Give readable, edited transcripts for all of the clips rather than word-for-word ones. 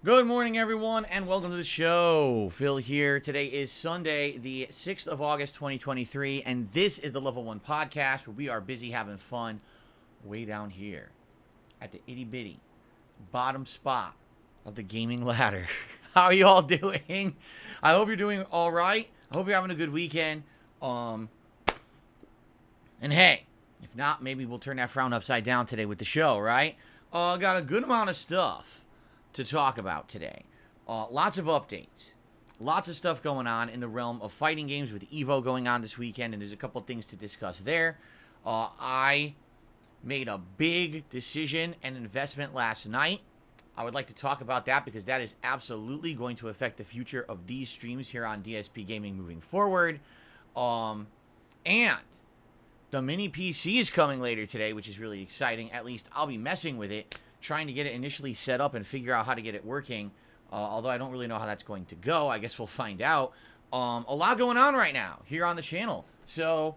Good morning, everyone, and welcome to the show. Phil here. Today is Sunday, the 6th of August, 2023, and this is the Level 1 podcast where we are busy having fun way down here at the itty-bitty bottom spot of the gaming ladder. How are you all doing? I hope you're doing all right. I hope you're having a good weekend. And hey, if not, maybe we'll turn that frown upside down today with the show, right? Got a good amount of stuff to talk about today. Lots of updates. Lots of stuff going on in the realm of fighting games with EVO going on this weekend, and there's a couple things to discuss there. I made a big decision and investment last night. I would like to talk about that because that is absolutely going to affect the future of these streams here on DSPGaming moving forward. And the mini PC is coming later today, which is really exciting. At least I'll be messing with it, trying to get it initially set up and figure out how to get it working. Although I don't really know how that's going to go. I guess we'll find out. A lot going on right now here on the channel. So,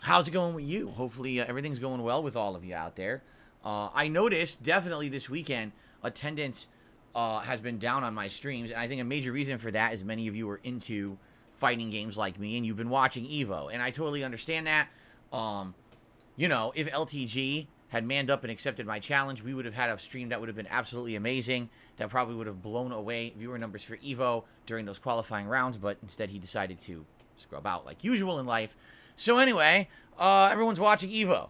how's it going with you? Hopefully everything's going well with all of you out there. I noticed definitely this weekend attendance has been down on my streams. And I think a major reason for that is many of you are into fighting games like me. And you've been watching EVO. And I totally understand that. You know, if LTG had manned up and accepted my challenge, we would have had a stream that would have been absolutely amazing. That probably would have blown away viewer numbers for EVO during those qualifying rounds, but instead he decided to scrub out like usual in life. So anyway, everyone's watching EVO.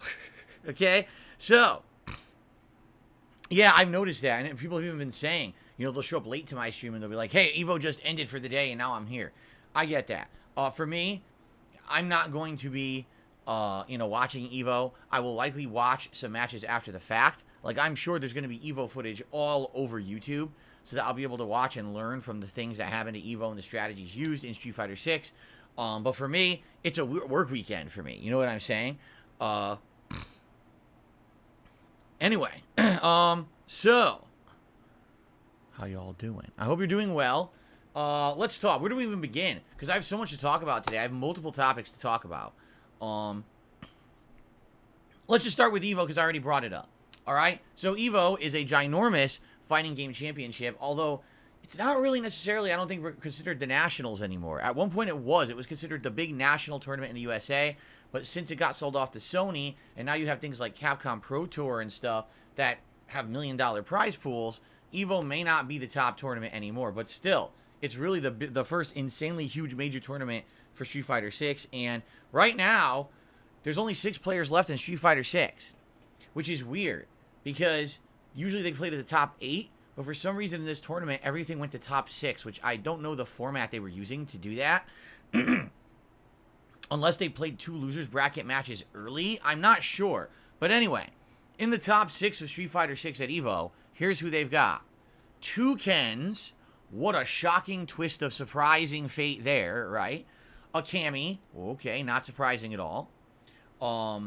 Okay? So, yeah, I've noticed that, and people have even been saying, you know, they'll show up late to my stream and they'll be like, hey, EVO just ended for the day and now I'm here. I get that. For me, I'm not going to be watching EVO. I will likely watch some matches after the fact. Like, I'm sure there's going to be EVO footage all over YouTube, so that I'll be able to watch and learn from the things that happen to EVO and the strategies used in Street Fighter 6. But for me, it's a work weekend for me. You know what I'm saying? Anyway, so, how y'all doing? I hope you're doing well. Let's talk. Where do we even begin? Because I have so much to talk about today. I have multiple topics to talk about. Let's just start with EVO because I already brought it up. All right. So EVO is a ginormous fighting game championship, although it's not really necessarily, I don't think, considered the nationals anymore. At one point it was considered the big national tournament in the USA, but since it got sold off to Sony, and now you have things like Capcom Pro Tour and stuff that have $1 million prize pools, EVO may not be the top tournament anymore, but still, it's really the first insanely huge major tournament for Street Fighter 6, and right now, there's only 6 players left in Street Fighter 6, which is weird, because usually they play to the top 8, but for some reason in this tournament, everything went to top 6, which I don't know the format they were using to do that. Unless they played 2 losers bracket matches early, I'm not sure. But anyway, in the top 6 of Street Fighter 6 at EVO, here's who they've got. 2 Kens. What a shocking twist of surprising fate there, right? A Cammy. Okay, not surprising at all. A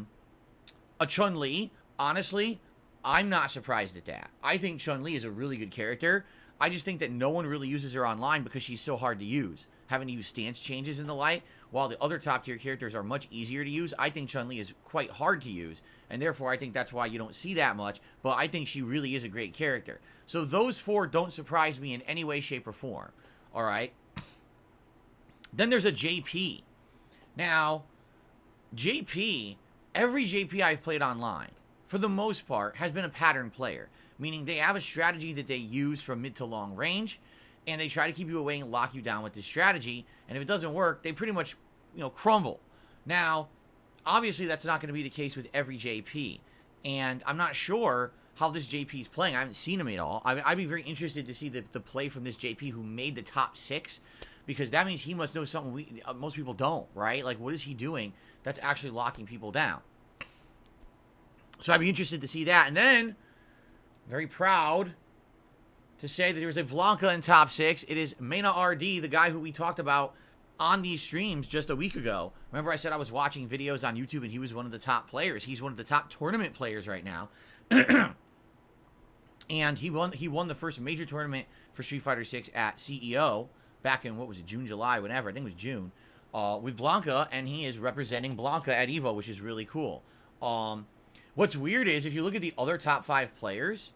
Chun-Li. Honestly, I'm not surprised at that. I think Chun-Li is a really good character. I just think that no one really uses her online because she's so hard to use. Having to use stance changes and the like, while the other top tier characters are much easier to use, I think Chun-Li is quite hard to use, and therefore I think that's why you don't see that much, but I think she really is a great character. So those 4 don't surprise me in any way, shape, or form. Alright? Then there's a JP. Now, JP, every JP I've played online, for the most part, has been a pattern player. Meaning they have a strategy that they use from mid to long range, and they try to keep you away and lock you down with this strategy, and if it doesn't work, they pretty much, crumble. Now, obviously that's not going to be the case with every JP, and I'm not sure how this JP is playing. I haven't seen him at all. I'd be very interested to see the play from this JP who made the top 6, because that means he must know something most people don't, right? Like, what is he doing that's actually locking people down? So I'd be interested to see that. And then, very proud to say that there was a Blanca in top 6. It is Mena RD, the guy who we talked about on these streams just a week ago. Remember I said I was watching videos on YouTube and he was one of the top players. He's one of the top tournament players right now. And he won the first major tournament for Street Fighter 6 at CEO back in, what was it, June, July, whatever. I think it was June. With Blanca, and he is representing Blanca at EVO, which is really cool. What's weird is, if you look at the other top 5 players,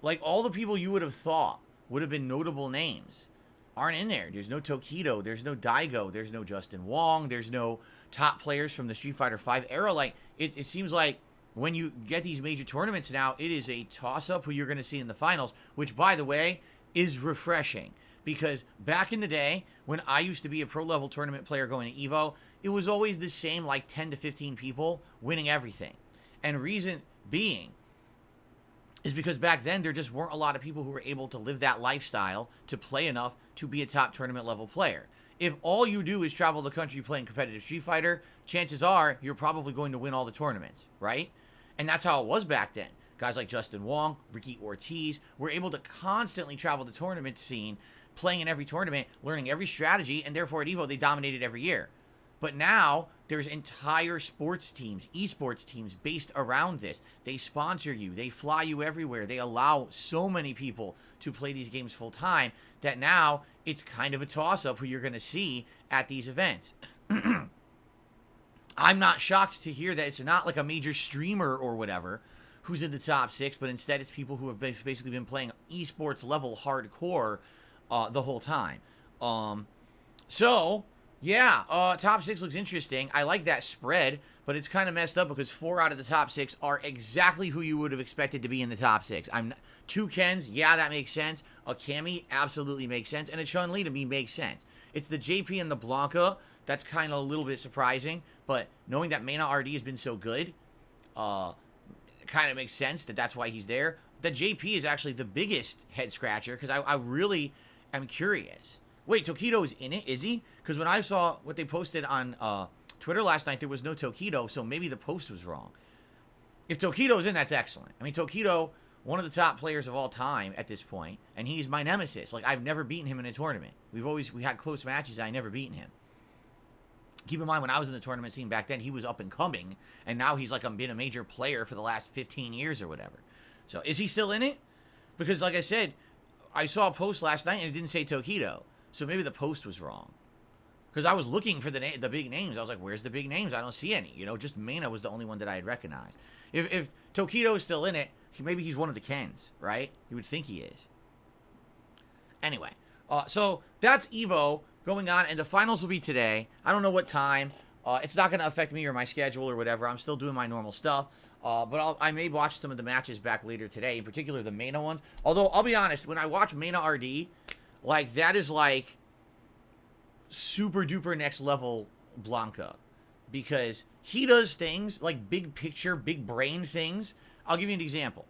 like, all the people you would have thought would have been notable names aren't in there. There's no Tokido, there's no Daigo, there's no Justin Wong, there's no top players from the Street Fighter V era. Like, it seems like when you get these major tournaments now, it is a toss-up who you're going to see in the finals, which, by the way, is refreshing. Because back in the day, when I used to be a pro-level tournament player going to EVO, it was always the same, like, 10 to 15 people winning everything. And reason being is because back then there just weren't a lot of people who were able to live that lifestyle to play enough to be a top tournament level player. If all you do is travel the country playing competitive Street Fighter, chances are you're probably going to win all the tournaments, right? And that's how it was back then. Guys like Justin Wong, Ricky Ortiz were able to constantly travel the tournament scene, playing in every tournament, learning every strategy, and therefore at EVO they dominated every year. But now, there's entire sports teams, esports teams based around this. They sponsor you. They fly you everywhere. They allow so many people to play these games full time that now it's kind of a toss-up who you're going to see at these events. I'm not shocked to hear that it's not like a major streamer or whatever who's in the top 6, but instead it's people who have basically been playing esports level hardcore the whole time. Yeah, top 6 looks interesting. I like that spread, but it's kind of messed up because 4 out of the top 6 are exactly who you would have expected to be in the top 6. 2 Kens, yeah, that makes sense. A Cammy absolutely makes sense, and a Chun-Li to me makes sense. It's the JP and the Blanca that's kind of a little bit surprising, but knowing that Mena RD has been so good, kind of makes sense that that's why he's there. The JP is actually the biggest head scratcher because I really am curious. Wait, Tokido's in it? Is he? Because when I saw what they posted on Twitter last night, there was no Tokido, so maybe the post was wrong. If Tokido's in, that's excellent. I mean, Tokido, one of the top players of all time at this point, and he's my nemesis. Like, I've never beaten him in a tournament. We had close matches, I never beaten him. Keep in mind, when I was in the tournament scene back then, he was up and coming, and now he's like been a major player for the last 15 years or whatever. So, is he still in it? Because, like I said, I saw a post last night, and it didn't say Tokido. So maybe the post was wrong. Because I was looking for the big names. I was like, where's the big names? I don't see any. You know, just Mena was the only one that I had recognized. If Tokido is still in it, maybe he's one of the Kens, right? You would think he is. Anyway, so that's EVO going on, and the finals will be today. I don't know what time. It's not going to affect me or my schedule or whatever. I'm still doing my normal stuff. But I may watch some of the matches back later today, in particular the Mena ones. Although, I'll be honest, when I watch Mena RD, like, that is like super duper next level Blanca, because he does things like big picture, big brain things. I'll give you an example.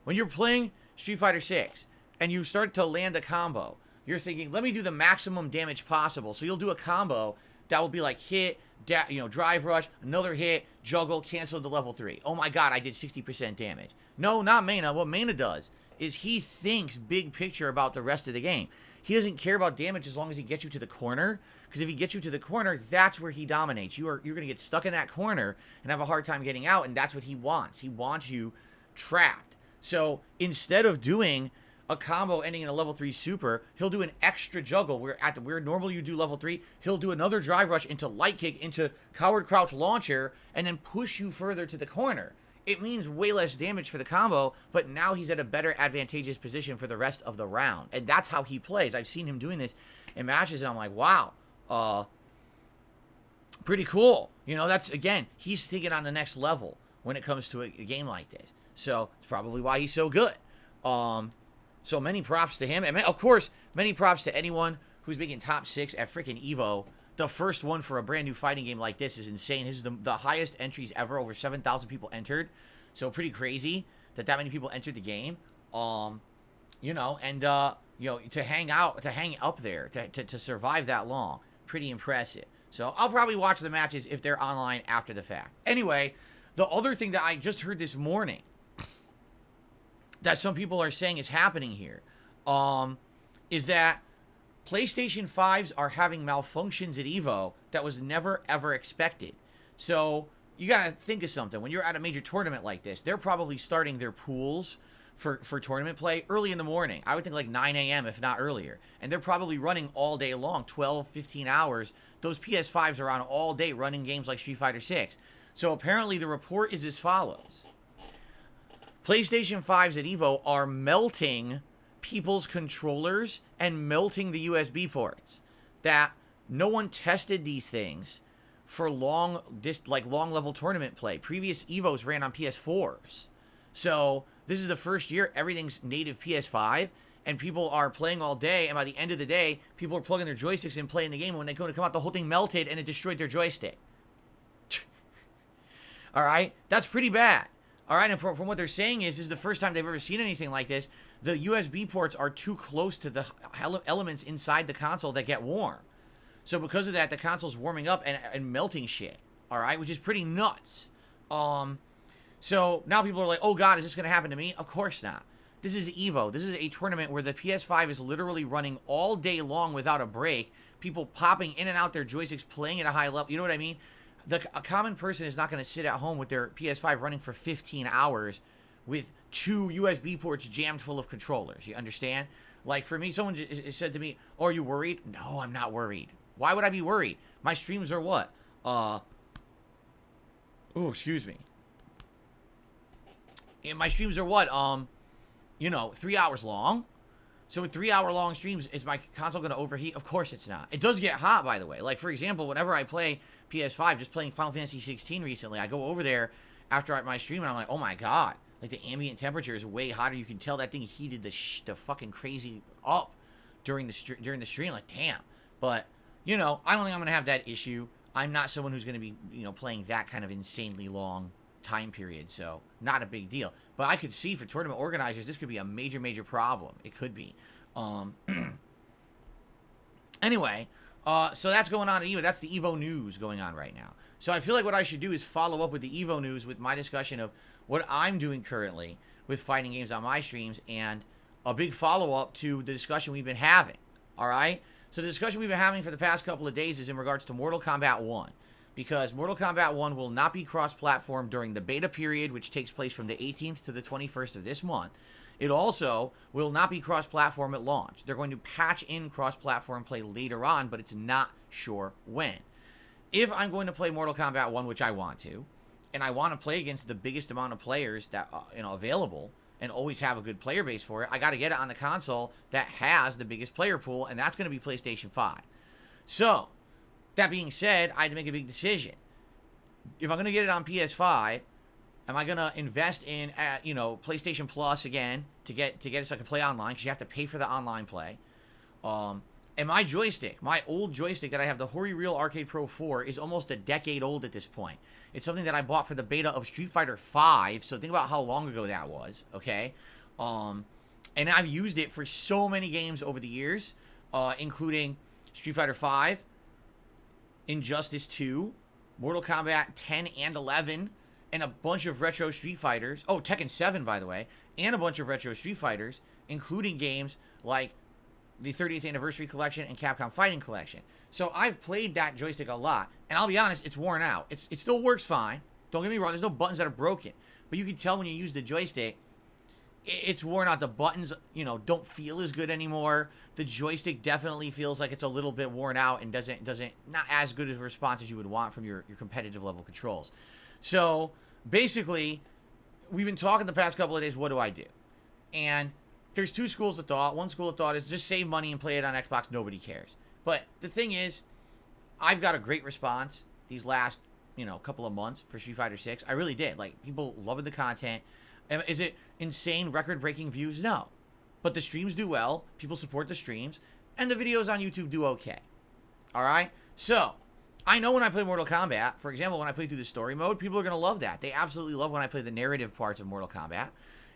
When you're playing Street Fighter 6 and you start to land a combo, you're thinking, let me do the maximum damage possible. So you'll do a combo that will be like hit, drive rush, another hit, juggle, cancel to level 3. Oh my god, I did 60% damage. No, not Mena. What Mena does is he thinks big picture about the rest of the game. He doesn't care about damage as long as he gets you to the corner, because if he gets you to the corner, that's where he dominates. You're going to get stuck in that corner and have a hard time getting out, and that's what he wants. He wants you trapped. So instead of doing a combo ending in a level 3 super, he'll do an extra juggle where normally you do level 3, he'll do another drive rush into light kick, into coward crouch launcher, and then push you further to the corner. It means way less damage for the combo, but now he's at a better advantageous position for the rest of the round. And that's how he plays. I've seen him doing this in matches, and I'm like, wow, pretty cool. You know, that's, again, he's taking on the next level when it comes to a game like this. So it's probably why he's so good. So many props to him. And of course, many props to anyone who's making top 6 at freaking EVO. The first one for a brand new fighting game like this is insane. This is the highest entries ever. Over 7,000 people entered. So pretty crazy that many people entered the game. You know, and, you know, to hang up there, to survive that long. Pretty impressive. So I'll probably watch the matches if they're online after the fact. Anyway, the other thing that I just heard this morning that some people are saying is happening here, is that PlayStation 5s are having malfunctions at EVO that was never, ever expected. So you got to think of something. When you're at a major tournament like this, they're probably starting their pools for tournament play early in the morning. I would think like 9 a.m., if not earlier. And they're probably running all day long, 12, 15 hours. Those PS5s are on all day running games like Street Fighter 6. So apparently the report is as follows. PlayStation 5s at EVO are melting people's controllers and melting the USB ports. That no one tested these things for long level tournament play. Previous EVOs ran on PS4s. So this is the first year everything's native PS5, and people are playing all day, and by the end of the day, people are plugging their joysticks in, playing the game, and when they go to come out, the whole thing melted, and it destroyed their joystick. Alright? That's pretty bad. Alright, and from what they're saying is, this is the first time they've ever seen anything like this. The USB ports are too close to the elements inside the console that get warm. So because of that, the console's warming up and melting shit. Alright, which is pretty nuts. So now people are like, oh god, is this going to happen to me? Of course not. This is EVO. This is a tournament where the PS5 is literally running all day long without a break. People popping in and out their joysticks, playing at a high level. You know what I mean? A common person is not going to sit at home with their PS5 running for 15 hours with 2 USB ports jammed full of controllers. You understand? Like, for me, someone said to me, oh, are you worried? No, I'm not worried. Why would I be worried? My streams are what? Oh, excuse me. And my streams are what? You know, 3 hours long. So with 3-hour-long streams, is my console going to overheat? Of course it's not. It does get hot, by the way. Like, for example, whenever I play PS5, just playing Final Fantasy 16 recently, I go over there after my stream, and I'm like, oh my god. Like, the ambient temperature is way hotter. You can tell that thing heated the fucking crazy up during the stream. Like, damn. But, you know, I don't think I'm going to have that issue. I'm not someone who's going to be, you know, playing that kind of insanely long time period, so not a big deal. But I could see for tournament organizers, this could be a major, major problem. It could be. Anyway, so that's going on at EVO. That's the EVO news going on right now. So I feel like what I should do is follow up with the EVO news with my discussion of what I'm doing currently with fighting games on my streams, and a big follow-up to the discussion we've been having. Alright? So the discussion we've been having for the past couple of days is in regards to Mortal Kombat 1. Because Mortal Kombat 1 will not be cross-platform during the beta period, which takes place from the 18th to the 21st of this month. It also will not be cross-platform at launch. They're going to patch in cross-platform play later on, but it's not sure when. If I'm going to play Mortal Kombat 1, which I want to, and I want to play against the biggest amount of players that available, and always have a good player base for it, I got to get it on the console that has the biggest player pool, and that's going to be PlayStation 5. So, that being said, I had to make a big decision. If I'm going to get it on PS5, am I going to invest in, PlayStation Plus again to get it so I can play online? Because you have to pay for the online play. And my joystick, my old joystick that I have, the Hori Real Arcade Pro 4, is almost a decade old at this point. It's something that I bought for the beta of Street Fighter 5, so think about how long ago that was, okay? And I've used it for so many games over the years, including Street Fighter 5, Injustice 2, Mortal Kombat 10 and 11, and a bunch of retro Street Fighters. Oh, Tekken 7, by the way. And a bunch of retro Street Fighters, including games like the 30th Anniversary Collection and Capcom Fighting Collection. So I've played that joystick a lot, and I'll be honest, it's worn out. It still works fine. Don't get me wrong, there's no buttons that are broken. But you can tell when you use the joystick, it's worn out. The buttons, you know, don't feel as good anymore. The joystick definitely feels like it's a little bit worn out and doesn't not as good of a response as you would want from your competitive level controls. So basically, we've been talking the past couple of days, what do I do? And there's two schools of thought. One school of thought is just save money and play it on Xbox. Nobody cares. But the thing is, I've got a great response these last, you know, couple of months for Street Fighter 6. I really did. Like, people loving the content. Is it insane, record-breaking views? No. But the streams do well. People support the streams. And the videos on YouTube do okay. All right? So, I know when I play Mortal Kombat, for example, when I play through the story mode, people are going to love that. They absolutely love when I play the narrative parts of Mortal Kombat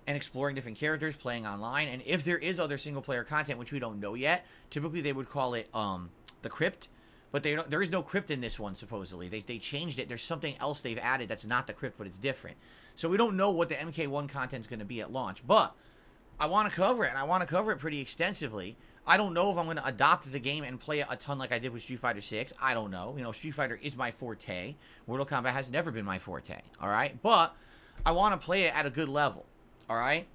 and exploring different characters, playing online. And if there is other single-player content, which we don't know yet, typically they would call it the Crypt. But there is no Crypt in this one, supposedly. They changed it. There's something else they've added that's not the Crypt, but it's different. So we don't know what the MK1 content is going to be at launch. But I want to cover it, and I want to cover it pretty extensively. I don't know if I'm going to adopt the game and play it a ton like I did with Street Fighter 6. I don't know. You know, Street Fighter is my forte. Mortal Kombat has never been my forte, all right? But I want to play it at a good level, all right?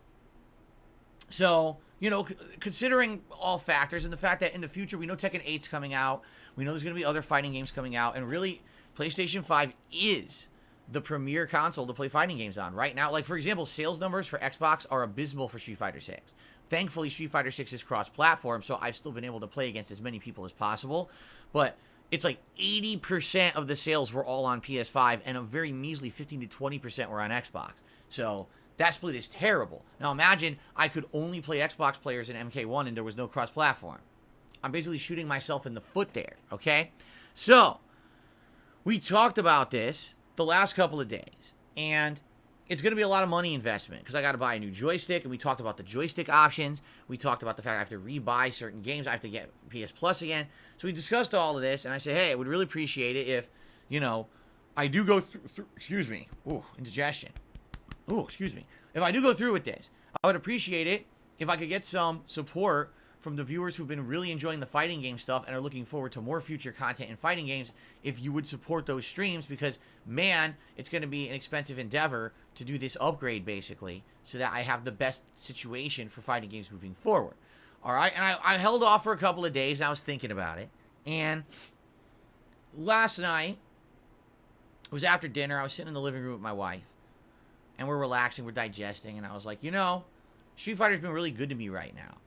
So, you know, considering all factors and the fact that in the future we know Tekken 8's coming out, we know there's going to be other fighting games coming out, and really, PlayStation 5 is the premier console to play fighting games on right now. Like, for example, sales numbers for Xbox are abysmal for Street Fighter 6. Thankfully, Street Fighter 6 is cross-platform, so I've still been able to play against as many people as possible. But it's like 80% of the sales were all on PS5, and a very measly 15 to 20% were on Xbox. So that split is terrible. Now imagine I could only play Xbox players in MK1 and there was no cross-platform. I'm basically shooting myself in the foot there, okay? So, we talked about this the last couple of days, and it's going to be a lot of money investment because I got to buy a new joystick, and we talked about the joystick options. We talked about the fact I have to rebuy certain games. I have to get PS Plus again. So we discussed all of this, and I said, hey, I would really appreciate it if, you know, I do go through excuse me. Ooh, indigestion. Ooh, excuse me. If I do go through with this, I would appreciate it if I could get some support from the viewers who've been really enjoying the fighting game stuff and are looking forward to more future content in fighting games, if you would support those streams, because, man, it's going to be an expensive endeavor to do this upgrade, basically, so that I have the best situation for fighting games moving forward. All right? And I held off for a couple of days, and I was thinking about it. And last night, it was after dinner, I was sitting in the living room with my wife, and we're relaxing, we're digesting, and I was like, you know, Street Fighter's been really good to me right now.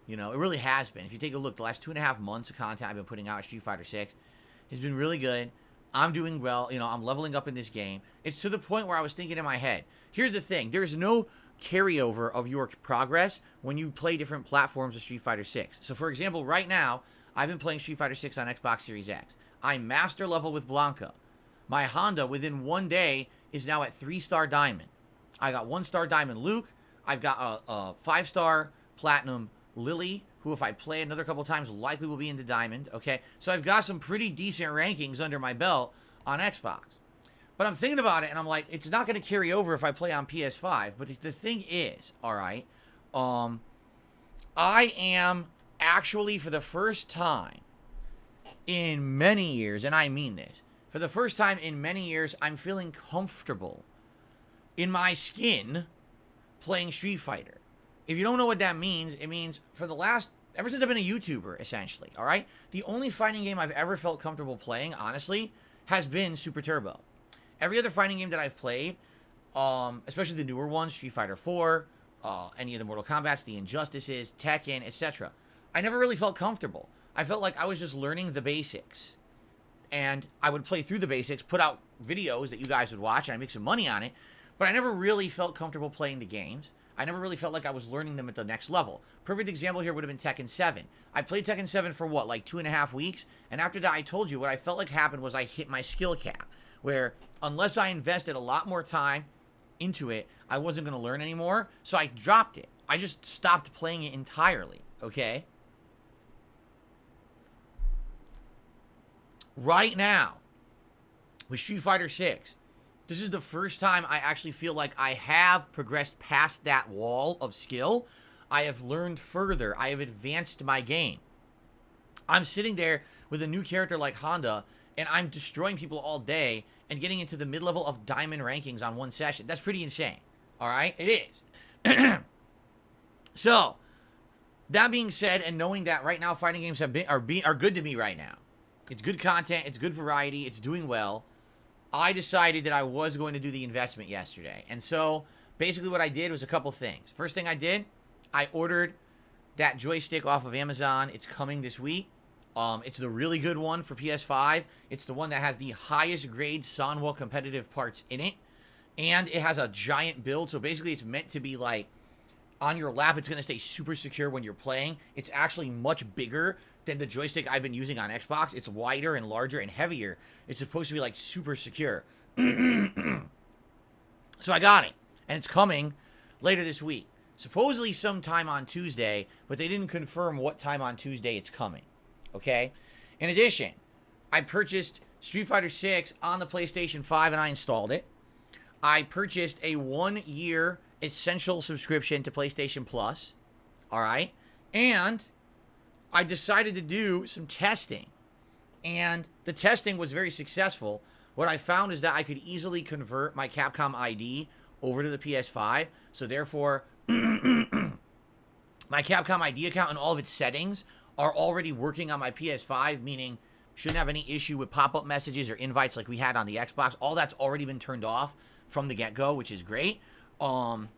You know, it really has been. If you take a look, the last 2.5 months of content I've been putting out at Street Fighter 6 has been really good. I'm doing well. You know, I'm leveling up in this game. It's to the point where I was thinking in my head, here's the thing. There's no carryover of your progress when you play different platforms of Street Fighter 6. So, for example, right now, I've been playing Street Fighter 6 on Xbox Series X. I'm master level with Blanca. My Honda, within one day, is now at 3-star Diamond. I got 1-star Diamond Luke. I've got a 5-star Platinum Lily, who if I play another couple times likely will be into Diamond, okay? So I've got some pretty decent rankings under my belt on Xbox. But I'm thinking about it, and I'm like, it's not going to carry over if I play on PS5. But the thing is, all right, I am actually, for the first time in many years, and I mean this, for the first time in many years, I'm feeling comfortable in my skin playing Street Fighter. If you don't know what that means, it means ever since I've been a YouTuber, essentially, all right? The only fighting game I've ever felt comfortable playing, honestly, has been Super Turbo. Every other fighting game that I've played, especially the newer ones, Street Fighter 4, any of the Mortal Kombats, the Injustices, Tekken, etc., I never really felt comfortable. I felt like I was just learning the basics. And I would play through the basics, put out videos that you guys would watch, and I'd make some money on it, but I never really felt comfortable playing the games. I never really felt like I was learning them at the next level. Perfect example here would have been Tekken 7. I played Tekken 7 for what, like 2.5 weeks? And after that, I told you what I felt like happened was I hit my skill cap, where unless I invested a lot more time into it, I wasn't going to learn anymore. So I dropped it. I just stopped playing it entirely, okay? Right now, with Street Fighter 6, this is the first time I actually feel like I have progressed past that wall of skill. I have learned further. I have advanced my game. I'm sitting there with a new character like Honda, and I'm destroying people all day and getting into the mid-level of Diamond rankings on one session. That's pretty insane. All right? It is. So, that being said, and knowing that right now fighting games are good to me right now. It's good content, it's good variety, it's doing well. I decided that I was going to do the investment yesterday. And so, basically what I did was a couple things. First thing I did, I ordered that joystick off of Amazon. It's coming this week. It's the really good one for PS5. It's the one that has the highest grade Sanwa competitive parts in it. And it has a giant build. So basically it's meant to be like on your lap. It's going to stay super secure when you're playing. It's actually much bigger than the joystick I've been using on Xbox. It's wider and larger and heavier. It's supposed to be like super secure. So I got it. And it's coming later this week. Supposedly sometime on Tuesday, but they didn't confirm what time on Tuesday it's coming. Okay? In addition, I purchased Street Fighter 6 on the PlayStation 5 and I installed it. I purchased a 1-year essential subscription to PlayStation Plus. Alright? And I decided to do some testing. And the testing was very successful. What I found is that I could easily convert my Capcom ID over to the PS5. So therefore, my Capcom ID account and all of its settings are already working on my PS5, meaning shouldn't have any issue with pop-up messages or invites like we had on the Xbox. All that's already been turned off from the get-go, which is great. You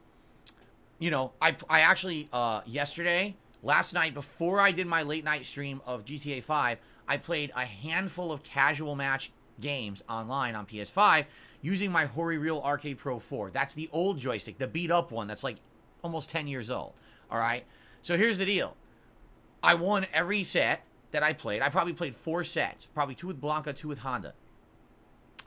know, I actually, last night, before I did my late-night stream of GTA 5, I played a handful of casual match games online on PS5 using my Hori Real Arcade Pro 4. That's the old joystick, the beat-up one that's like almost 10 years old. All right? So here's the deal. I won every set that I played. I probably played 4 sets. Probably 2 with Blanca, 2 with Honda.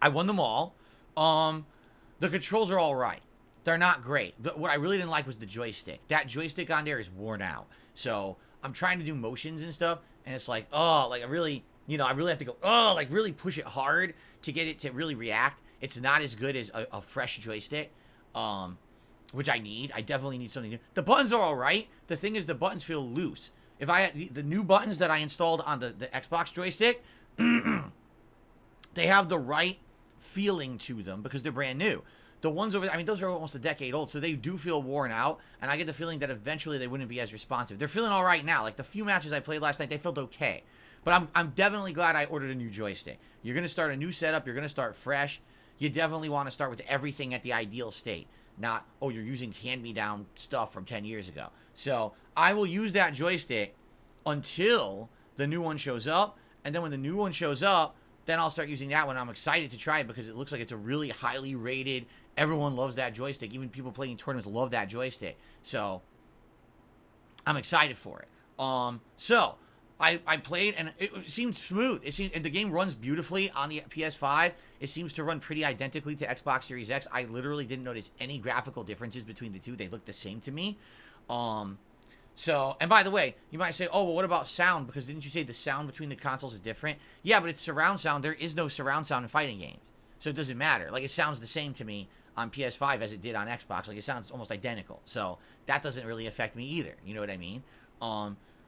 I won them all. The controls are all right. They're not great. What I really didn't like was the joystick. That joystick on there is worn out. So I'm trying to do motions and stuff, and it's like, oh, like I really have to go, oh, like really push it hard to get it to really react. It's not as good as a fresh joystick, which I need. I definitely need something new. The buttons are all right. The thing is, the buttons feel loose. If I had the new buttons that I installed on the Xbox joystick, they have the right feeling to them because they're brand new. The ones over there, I mean, those are almost a decade old, so they do feel worn out, and I get the feeling that eventually they wouldn't be as responsive. They're feeling all right now. Like, the few matches I played last night, they felt okay. But I'm definitely glad I ordered a new joystick. You're going to start a new setup. You're going to start fresh. You definitely want to start with everything at the ideal state. Not, oh, you're using hand-me-down stuff from 10 years ago. So, I will use that joystick until the new one shows up, and then when the new one shows up, then I'll start using that one. I'm excited to try it because it looks like it's a really highly rated. Everyone loves that joystick. Even people playing in tournaments love that joystick. So, I'm excited for it. So, I played, and it seemed smooth. And the game runs beautifully on the PS5. It seems to run pretty identically to Xbox Series X. I literally didn't notice any graphical differences between the two. They look the same to me. So, and by the way, you might say, oh, well, what about sound? Because didn't you say the sound between the consoles is different? Yeah, but it's surround sound. There is no surround sound in fighting games. So it doesn't matter. Like, it sounds the same to me on PS5 as it did on Xbox. Like, it sounds almost identical. So that doesn't really affect me either. You know what I mean?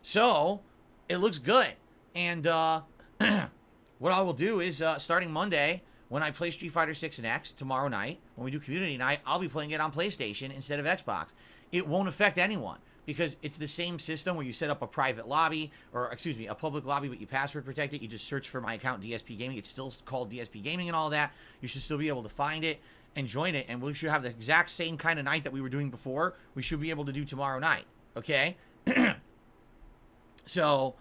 So it looks good. And what I will do is, starting Monday, when I play Street Fighter 6 and X tomorrow night, when we do community night, I'll be playing it on PlayStation instead of Xbox. It won't affect anyone because it's the same system where you set up a private lobby, or excuse me, a public lobby, but you password protect it. You just search for my account, DSPGaming. It's still called DSPGaming and all that. You should still be able to find it and join it, and we should have the exact same kind of night that we were doing before. We should be able to do tomorrow night, okay? So,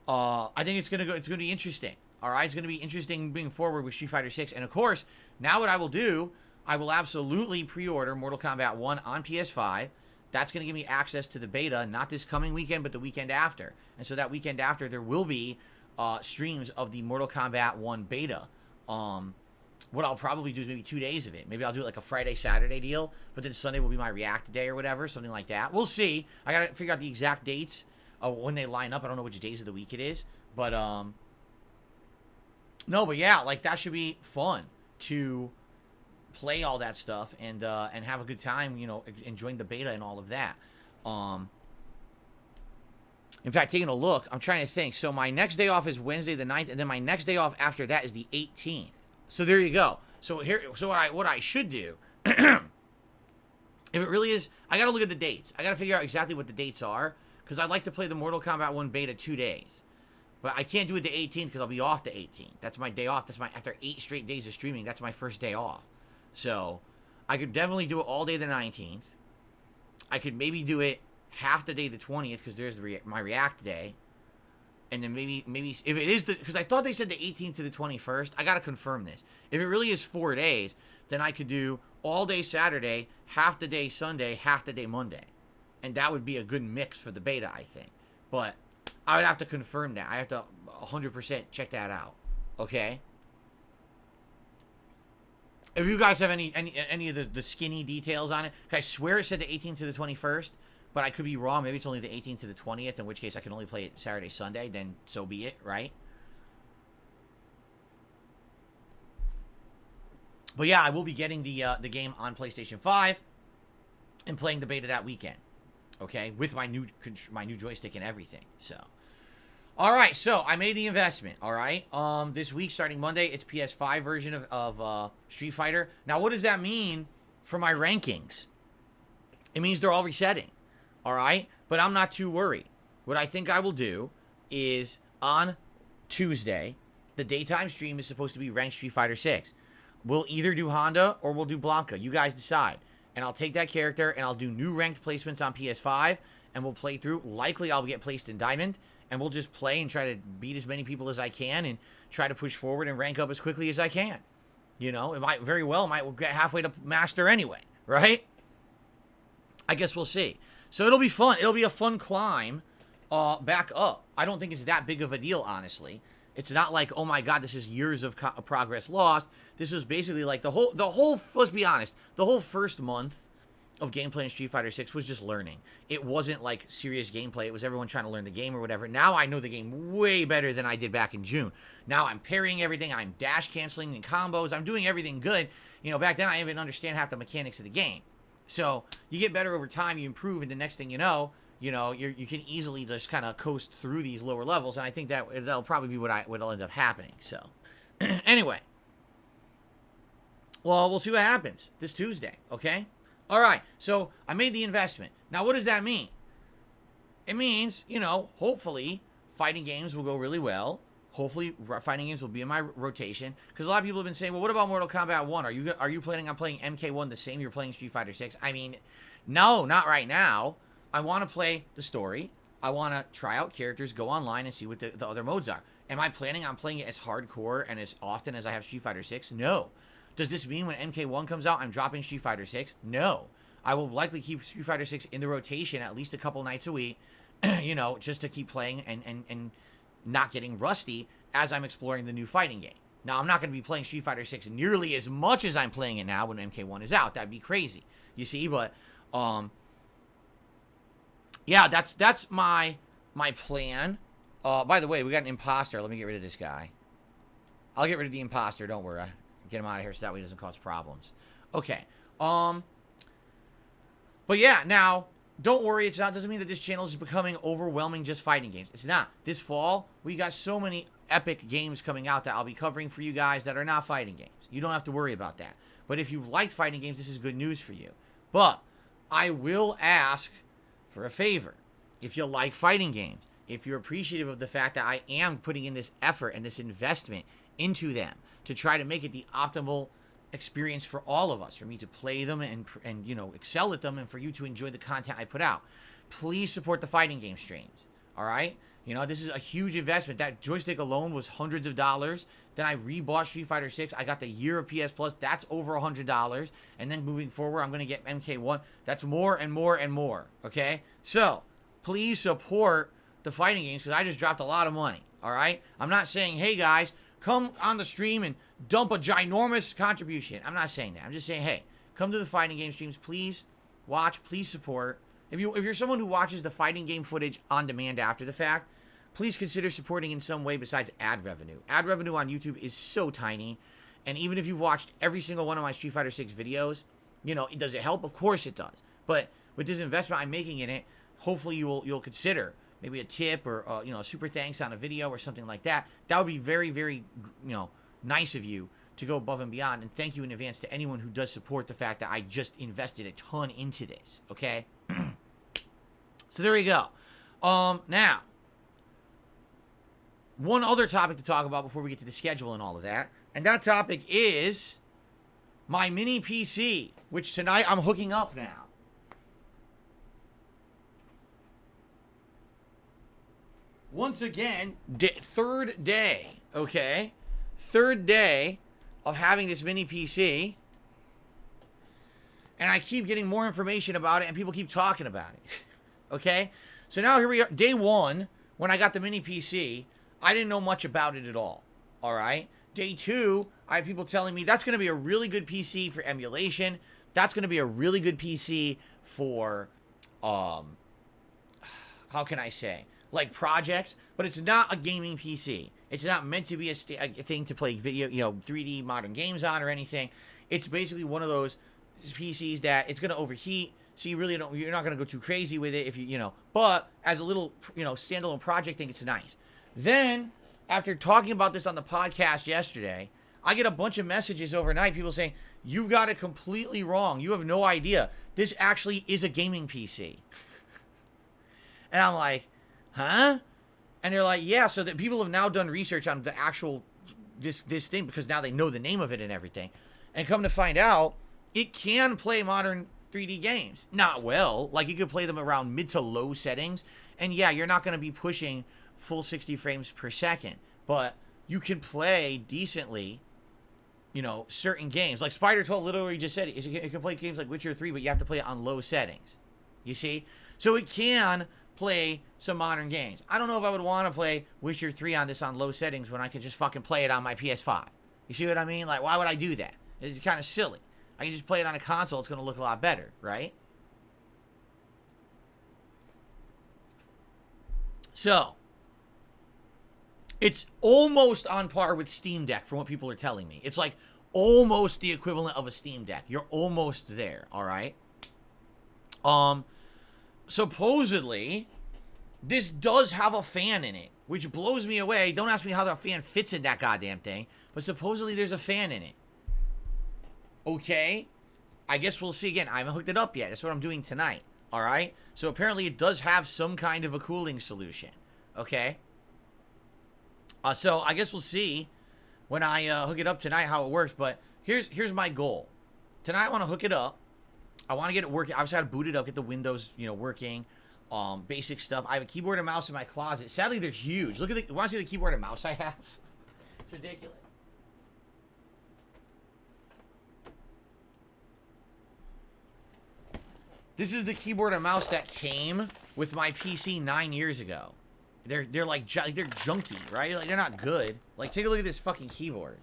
I think it's gonna be interesting. All right, it's gonna be interesting moving forward with Street Fighter 6, and of course, now what I will do, I will absolutely pre-order Mortal Kombat 1 on PS5. That's going to give me access to the beta, not this coming weekend, but the weekend after. And so that weekend after, there will be streams of the Mortal Kombat 1 beta. What I'll probably do is maybe 2 days of it. Maybe I'll do like a Friday, Saturday deal, but then Sunday will be my React day or whatever, something like that. We'll see. I got to figure out the exact dates when they line up. I don't know which days of the week it is, but no, but yeah, like that should be fun to play all that stuff and have a good time, you know, enjoying the beta and all of that. In fact, taking a look, I'm trying to think. So my next day off is Wednesday the 9th, and then my next day off after that is the 18th. So there you go. So what I should do If it really is, I got to look at the dates. I got to figure out exactly what the dates are, because I'd like to play the Mortal Kombat 1 beta 2 days. But I can't do it the 18th because I'll be off the 18th. That's my day off. After 8 straight days of streaming, that's my first day off. So I could definitely do it all day the 19th. I could maybe do it half the day the 20th because there's my React day. And then maybe if it is because I thought they said the 18th to the 21st. I got to confirm this. If it really is 4 days, then I could do all day Saturday, half the day Sunday, half the day Monday. And that would be a good mix for the beta, I think. But I would have to confirm that. I have to 100% check that out. Okay? If you guys have any of the skinny details on it, I swear it said the 18th to the 21st, but I could be wrong. Maybe it's only the 18th to the 20th, in which case I can only play it Saturday, Sunday. Then so be it, right? But yeah, I will be getting the game on PlayStation 5 and playing the beta that weekend. Okay, with my new joystick and everything. So, all right. So I made the investment. All right. This week, starting Monday, it's PS5 version of Street Fighter. Now, what does that mean for my rankings? It means they're all resetting. All right. But I'm not too worried. What I think I will do is on Tuesday, the daytime stream is supposed to be ranked Street Fighter 6. We'll either do Honda or we'll do Blanca. You guys decide. And I'll take that character and I'll do new ranked placements on PS5 and we'll play through. Likely I'll get placed in Diamond and we'll just play and try to beat as many people as I can and try to push forward and rank up as quickly as I can. You know, it might get halfway to Master anyway, right? I guess we'll see. So it'll be fun. It'll be a fun climb back up. I don't think it's that big of a deal, honestly. It's not like, oh my God, this is years of progress lost. This was basically like the whole, let's be honest, the whole first month of gameplay in Street Fighter 6 was just learning. It wasn't like serious gameplay. It was everyone trying to learn the game or whatever. Now I know the game way better than I did back in June. Now I'm parrying everything. I'm dash canceling and combos. I'm doing everything good. You know, back then I didn't even understand half the mechanics of the game. So you get better over time, you improve, and the next thing you know, you can easily just kind of coast through these lower levels, and I think that'll probably be what'll end up happening. So, anyway, well, we'll see what happens this Tuesday. Okay, all right. So I made the investment. Now, what does that mean? It means, hopefully, fighting games will go really well. Hopefully, fighting games will be in my rotation. Because a lot of people have been saying, well, what about Mortal Kombat 1? Are you planning on playing MK1 the same you're playing Street Fighter 6? I mean, no, not right now. I want to play the story. I want to try out characters, go online, and see what the other modes are. Am I planning on playing it as hardcore and as often as I have Street Fighter 6? No. Does this mean when MK1 comes out, I'm dropping Street Fighter 6? No. I will likely keep Street Fighter 6 in the rotation at least a couple nights a week, just to keep playing and not getting rusty as I'm exploring the new fighting game. Now, I'm not going to be playing Street Fighter 6 nearly as much as I'm playing it now when MK1 is out. That'd be crazy. You see, but yeah, that's my plan. By the way, we got an imposter. Let me get rid of this guy. I'll get rid of the imposter. Don't worry. Get him out of here so that way he doesn't cause problems. Okay. But yeah, now, don't worry. It doesn't mean that this channel is becoming overwhelming just fighting games. It's not. This fall, we got so many epic games coming out that I'll be covering for you guys that are not fighting games. You don't have to worry about that. But if you've liked fighting games, this is good news for you. But I will ask for a favor. If you like fighting games, if you're appreciative of the fact that I am putting in this effort and this investment into them to try to make it the optimal experience for all of us, for me to play them and excel at them, and for you to enjoy the content I put out, please support the fighting game streams. All right? This is a huge investment. That joystick alone was hundreds of dollars. Then I rebought Street Fighter 6. I got the year of PS Plus. That's over $100. And then moving forward, I'm going to get MK1. That's more and more and more. Okay? So, please support the fighting games because I just dropped a lot of money. All right? I'm not saying, hey, guys, come on the stream and dump a ginormous contribution. I'm not saying that. I'm just saying, hey, come to the fighting game streams. Please watch. Please support. If you're someone who watches the fighting game footage on demand after the fact, please consider supporting in some way besides ad revenue. Ad revenue on YouTube is so tiny. And even if you've watched every single one of my Street Fighter 6 videos, does it help? Of course it does. But with this investment I'm making in it, hopefully you'll consider maybe a tip or a super thanks on a video or something like that. That would be very, very, nice of you to go above and beyond. And thank you in advance to anyone who does support the fact that I just invested a ton into this, okay? So there we go. Now, one other topic to talk about before we get to the schedule and all of that, and that topic is my mini PC, which tonight I'm hooking up now. Once again, third day, okay? Third day of having this mini PC. And I keep getting more information about it, and people keep talking about it. Okay? So now here we are. Day one, when I got the mini PC, I didn't know much about it at all. All right? Day two, I had people telling me that's going to be a really good PC for emulation. That's going to be a really good PC for, how can I say? Like projects, but it's not a gaming PC. It's not meant to be a thing to play video, 3D modern games on or anything. It's basically one of those PCs that it's going to overheat, so you're not going to go too crazy with it if but as a little, standalone project thing, it's nice. Then, after talking about this on the podcast yesterday, I get a bunch of messages overnight, people saying, you've got it completely wrong. You have no idea. This actually is a gaming PC. And I'm like, huh? And they're like, yeah, so that people have now done research on the actual, this thing, because now they know the name of it and everything. And come to find out, it can play modern 3D games. Not well. Like, you could play them around mid to low settings. And yeah, you're not going to be pushing full 60 frames per second. But you can play decently, certain games. Like Spider 12 literally just said it can play games like Witcher 3, but you have to play it on low settings. You see? So it can play some modern games. I don't know if I would want to play Witcher 3 on low settings when I could just fucking play it on my PS5. You see what I mean? Like, why would I do that? It's kind of silly. I can just play it on a console. It's going to look a lot better, right? So, it's almost on par with Steam Deck from what people are telling me. It's like almost the equivalent of a Steam Deck. You're almost there, all right? Supposedly, this does have a fan in it, which blows me away. Don't ask me how the fan fits in that goddamn thing, but supposedly there's a fan in it. Okay, I guess we'll see again. I haven't hooked it up yet. That's what I'm doing tonight, all right? So apparently it does have some kind of a cooling solution, okay? So I guess we'll see when I hook it up tonight how it works, but here's my goal. Tonight I want to hook it up. I want to get it working. Obviously, I got to boot it up, get the Windows, working, basic stuff. I have a keyboard and mouse in my closet. Sadly, they're huge. Look at the, want to see the keyboard and mouse I have? It's ridiculous. This is the keyboard and mouse that came with my PC 9 years ago. They're like, they're junky, right? Like, they're not good. Like, take a look at this fucking keyboard.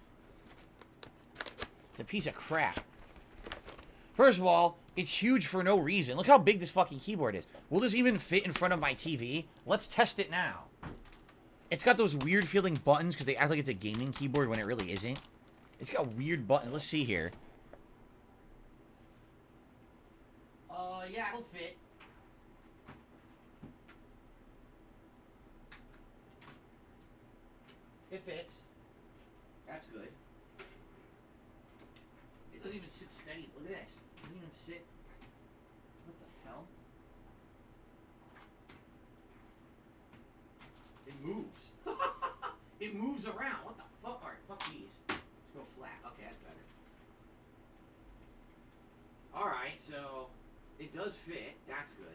It's a piece of crap. First of all, it's huge for no reason. Look how big this fucking keyboard is. Will this even fit in front of my TV? Let's test it now. It's got those weird feeling buttons because they act like it's a gaming keyboard when it really isn't. It's got weird buttons. Let's see here. Yeah, it'll fit. It fits. That's good. It doesn't even sit steady. Look at this. It doesn't even sit. What the hell? It moves. It moves around. What the fuck? Alright, fuck these. Let's go flat. Okay, that's better. Alright, so it does fit. That's good.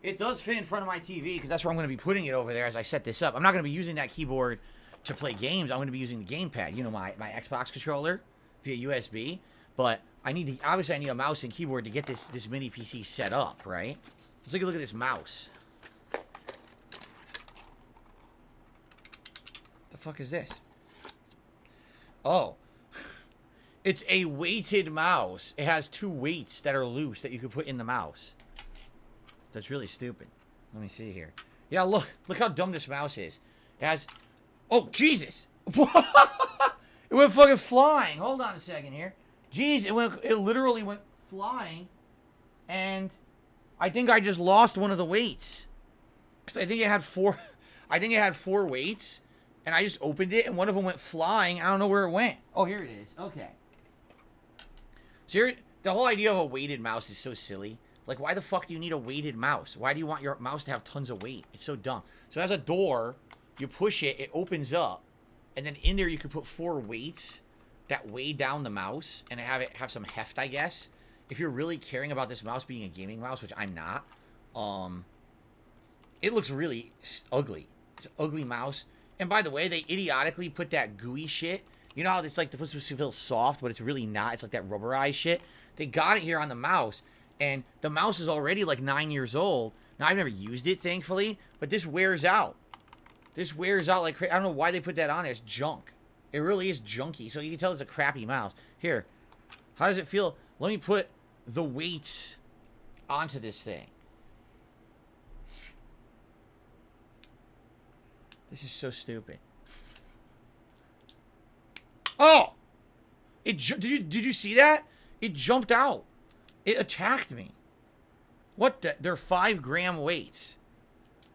It does fit in front of my TV because that's where I'm going to be putting it over there as I set this up. I'm not going to be using that keyboard to play games. I'm going to be using the gamepad. My Xbox controller via USB. But obviously I need a mouse and keyboard to get this mini PC set up, right? Let's take a look at this mouse. The fuck is this? Oh. It's a weighted mouse. It has two weights that are loose that you can put in the mouse. That's really stupid. Let me see here. Yeah, look how dumb this mouse is. It has... Oh, Jesus! It went fucking flying. Hold on a second here. Jeez, it literally went flying. And I think I just lost one of the weights. Because I think it had four... I think it had 4 weights, and I just opened it, and one of them went flying. I don't know where it went. Oh, here it is. Okay. So here, the whole idea of a weighted mouse is so silly. Like, why the fuck do you need a weighted mouse? Why do you want your mouse to have tons of weight? It's so dumb. So it has a door. You push it. It opens up. And then in there, you could put 4 weights that weigh down the mouse and have some heft, I guess. If you're really caring about this mouse being a gaming mouse, which I'm not, it looks really ugly. It's an ugly mouse. And by the way, they idiotically put that gooey shit. You know how it's like supposed to feel soft, but it's really not. It's like that rubberized shit. They got it here on the mouse, and the mouse is already like 9 years old. Now, I've never used it, thankfully, but this wears out. This wears out like crazy. I don't know why they put that on there. It's junk. It really is junky. So you can tell it's a crappy mouse. Here. How does it feel? Let me put the weights onto this thing. This is so stupid. Oh! Did you see that? It jumped out. It attacked me. What the? They're 5-gram weights.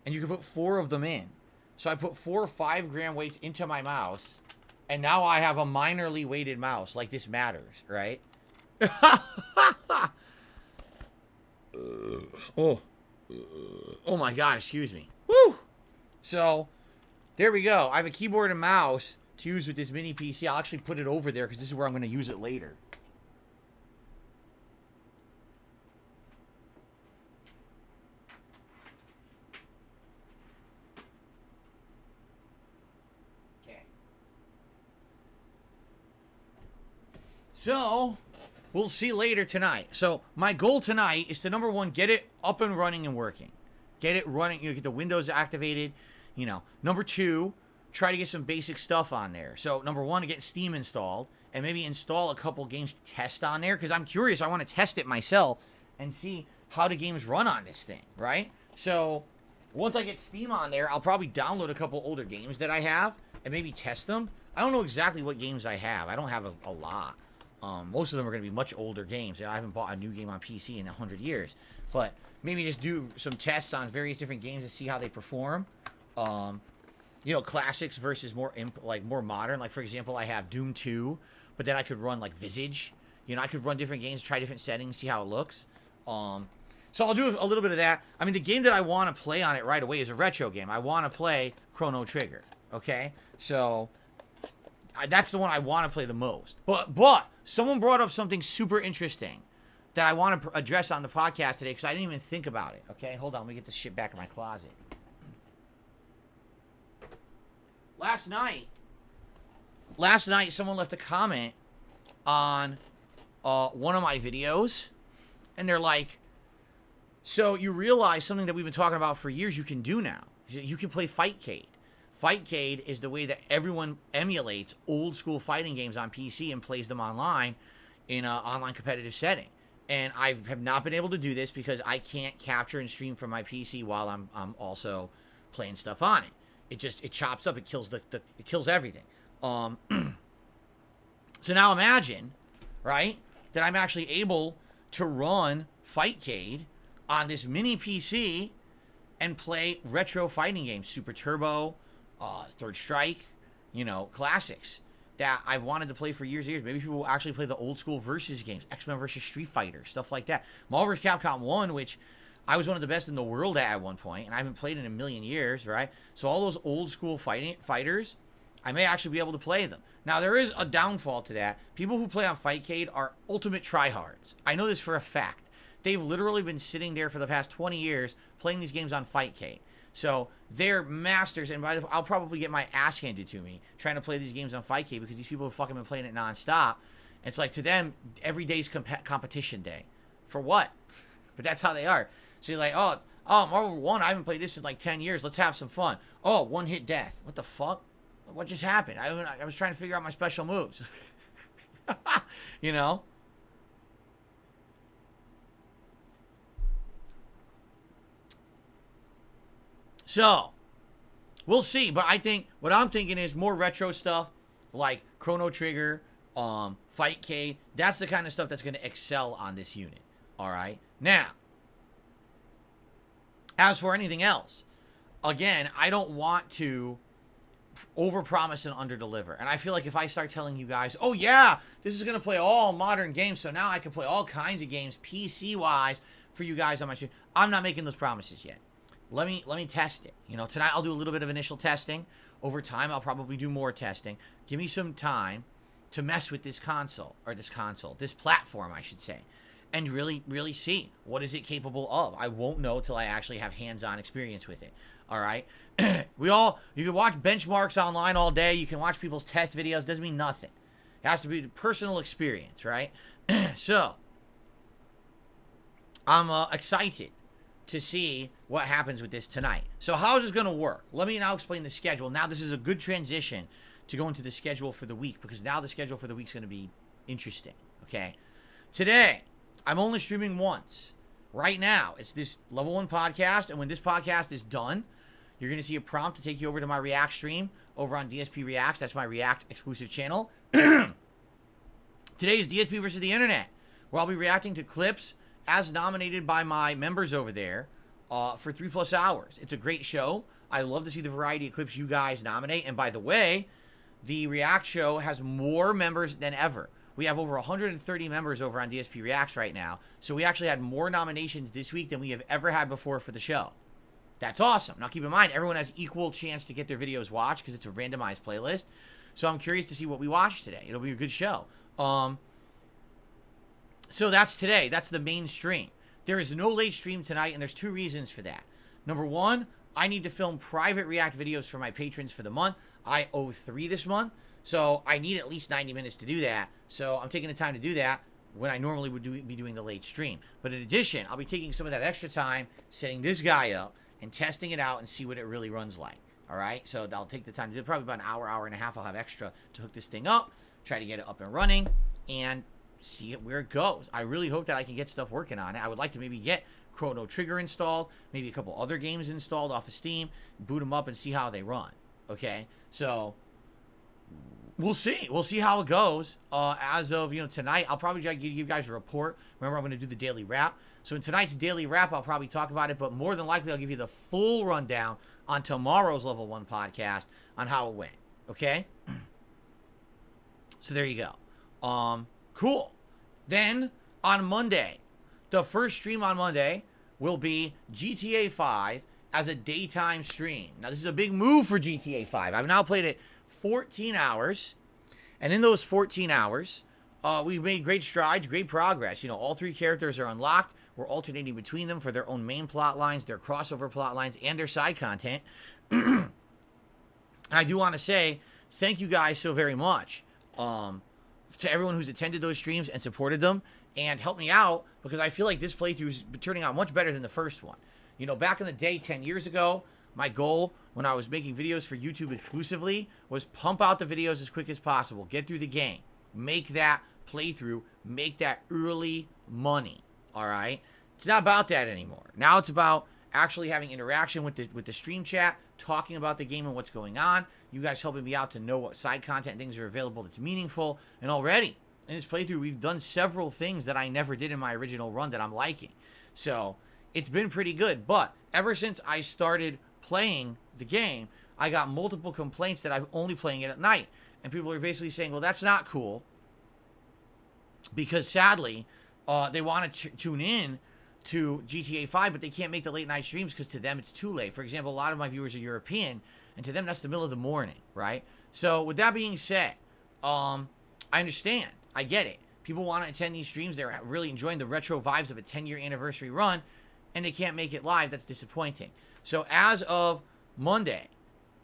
And you can put 4 of them in. So I put 4 5-gram weights into my mouse. And now I have a minorly weighted mouse. Like, this matters, right? Oh my god, excuse me. Woo! So, there we go. I have a keyboard and mouse to use with this mini PC. I'll actually put it over there because this is where I'm going to use it later. So, we'll see later tonight. So, my goal tonight is to, number 1, get it up and running and working. Get it running, get the Windows activated, Number 2, try to get some basic stuff on there. So, number 1, to get Steam installed, and maybe install a couple games to test on there, because I'm curious. I want to test it myself and see how the games run on this thing, right? So, once I get Steam on there, I'll probably download a couple older games that I have and maybe test them. I don't know exactly what games I have. I don't have a lot. Most of them are going to be much older games. I haven't bought a new game on PC in 100 years. But maybe just do some tests on various different games to see how they perform. Classics versus more modern. Like, for example, I have Doom 2, but then I could run, like, Visage. I could run different games, try different settings, see how it looks. So I'll do a little bit of that. I mean, the game that I want to play on it right away is a retro game. I want to play Chrono Trigger, okay? So that's the one I want to play the most. But someone brought up something super interesting that I want to address on the podcast today because I didn't even think about it. Okay, hold on. Let me get this shit back in my closet. Last night, someone left a comment on one of my videos, and they're like, so you realize something that we've been talking about for years you can do now. You can play Fightcade. Fightcade is the way that everyone emulates old school fighting games on PC and plays them online in an online competitive setting. And I have not been able to do this because I can't capture and stream from my PC while I'm also playing stuff on it. It chops up. It kills it kills everything. So now imagine, right, that I'm actually able to run Fightcade on this mini PC and play retro fighting games, Super Turbo, Third Strike, classics that I've wanted to play for years and years. Maybe people will actually play the old school versus games, X-Men versus Street Fighter, stuff like that. Marvel vs. Capcom 1, which I was one of the best in the world at one point, and I haven't played in a million years, right? So all those old school fighters, I may actually be able to play them. Now, there is a downfall to that. People who play on Fightcade are ultimate tryhards. I know this for a fact. They've literally been sitting there for the past 20 years playing these games on Fightcade. So they're masters, and I'll probably get my ass handed to me trying to play these games on Fightcade because these people have fucking been playing it nonstop. It's like, to them, every day's competition day. For what? But that's how they are. So you're like, oh, Marvel 1, I haven't played this in like 10 years. Let's have some fun. Oh, one-hit death. What the fuck? What just happened? I was trying to figure out my special moves. So, we'll see. But I think, what I'm thinking is more retro stuff like Chrono Trigger, Fightcade. That's the kind of stuff that's going to excel on this unit. All right? Now, as for anything else, again, I don't want to overpromise and underdeliver. And I feel like if I start telling you guys, oh yeah, this is going to play all modern games, so now I can play all kinds of games PC-wise for you guys on my stream, I'm not making those promises yet. Let me test it. You know, tonight I'll do a little bit of initial testing. Over time, I'll probably do more testing. Give me some time to mess with this this platform, I should say, and really see what is it capable of. I won't know till I actually have hands-on experience with it. All right. You can watch benchmarks online all day. You can watch people's test videos. Doesn't mean nothing. It has to be personal experience, right? So, I'm excited to see what happens with this tonight. So how is this going to work? Let me now explain the schedule. Now this is a good transition to go into the schedule for the week, because now the schedule for the week is going to be interesting, okay? Today, I'm only streaming once. Right now, it's this Level 1 podcast, and when this podcast is done, you're going to see a prompt to take you over to my React stream over on DSP Reacts. That's my React exclusive channel. Today is DSP versus the Internet, where I'll be reacting to clips as nominated by my members over there for 3+ hours. It's a great show. I love to see the variety of clips you guys nominate. And by the way, the React show has more members than ever. We have over 130 members over on DSP Reacts right now. So we actually had more nominations this week than we have ever had before for the show. That's awesome. Now keep in mind, everyone has equal chance to get their videos watched because it's a randomized playlist. So I'm curious to see what we watch today. It'll be a good show. So that's today. That's the main stream. There is no late stream tonight, and there's 2 reasons for that. Number 1, I need to film private React videos for my patrons for the month. I owe 3 this month, so I need at least 90 minutes to do that. So I'm taking the time to do that when I normally would be doing the late stream. But in addition, I'll be taking some of that extra time, setting this guy up, and testing it out and see what it really runs like. All right? So I'll take the time to do it. Probably about an hour and a half I'll have extra to hook this thing up, try to get it up and running, and see it where it goes. I really hope that I can get stuff working on it. I would like to maybe get Chrono Trigger installed, maybe a couple other games installed off of Steam, boot them up and see how they run. Okay? So we'll see. We'll see how it goes. As of, tonight, I'll probably give you guys a report. Remember, I'm going to do the daily wrap. So in tonight's daily wrap, I'll probably talk about it, but more than likely, I'll give you the full rundown on tomorrow's Level 1 podcast on how it went. Okay? So there you go. Cool. Then, on Monday, the first stream on Monday will be GTA 5 as a daytime stream. Now, this is a big move for GTA 5. I've now played it 14 hours, and in those 14 hours, we've made great strides, great progress. All 3 characters are unlocked. We're alternating between them for their own main plot lines, their crossover plot lines, and their side content. And I do want to say thank you guys so very much to everyone who's attended those streams and supported them and helped me out, because I feel like this playthrough's turning out much better than the first one. Back in the day, 10 years ago, my goal when I was making videos for YouTube exclusively was pump out the videos as quick as possible, get through the game, make that playthrough, make that early money. All right? It's not about that anymore. Now it's about actually having interaction with the stream chat, talking about the game and what's going on, you guys helping me out to know what side content things are available that's meaningful. And already in this playthrough, we've done several things that I never did in my original run that I'm liking. So it's been pretty good. But ever since I started playing the game, I got multiple complaints that I'm only playing it at night. And people are basically saying, well, that's not cool, because sadly, they want to tune in to GTA 5, but they can't make the late night streams because to them it's too late. For example, a lot of my viewers are European, and to them that's the middle of the morning, right? So with that being said, I understand. I get it. People want to attend these streams. They're really enjoying the retro vibes of a 10-year anniversary run, and they can't make it live. That's disappointing. So as of Monday,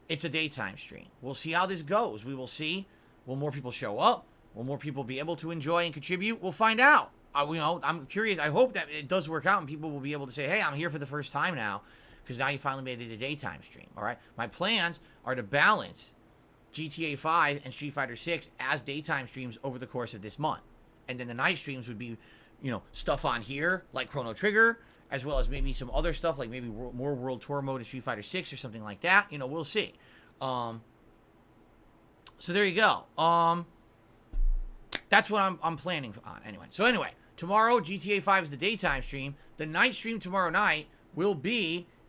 it's a daytime stream. We'll see how this goes. We will see. Will more people show up? Will more people be able to enjoy and contribute? We'll find out. I'm curious. I hope that it does work out and people will be able to say, hey, I'm here for the first time now, because now you finally made it a daytime stream. All right. My plans are to balance GTA 5 and Street Fighter 6 as daytime streams over the course of this month. And then the night streams would be, stuff on here like Chrono Trigger, as well as maybe some other stuff like maybe more World Tour mode in Street Fighter 6 or something like that. We'll see. So there you go. That's what I'm planning on anyway. So anyway, tomorrow GTA 5 is the daytime stream. The night stream tomorrow night will be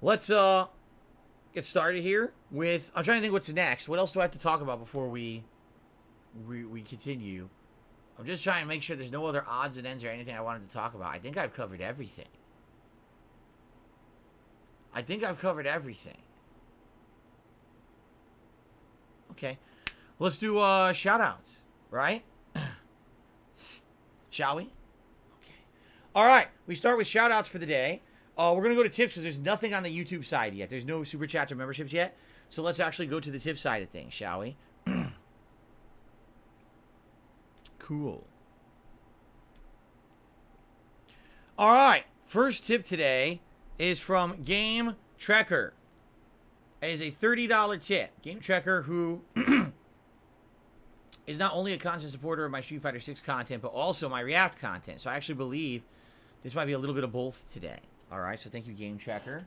let's get started here with. I'm trying to think what's next. What else do I have to talk about before we continue? I'm just trying to make sure there's no other odds and ends or anything I wanted to talk about. I think I've covered everything. Okay. Let's do shout outs, right? Shall we? Okay. All right. We start with shout outs for the day. We're going to go to tips because there's nothing on the YouTube side yet. There's no super chats or memberships yet. So let's actually go to the tip side of things, shall we? Cool. All right. First tip today is from Game Trekker. It is a $30 tip. Game Trekker, who is not only a constant supporter of my Street Fighter 6 content, but also my React content. So I actually believe this might be a little bit of both today. All right, so thank you, Game Trekker.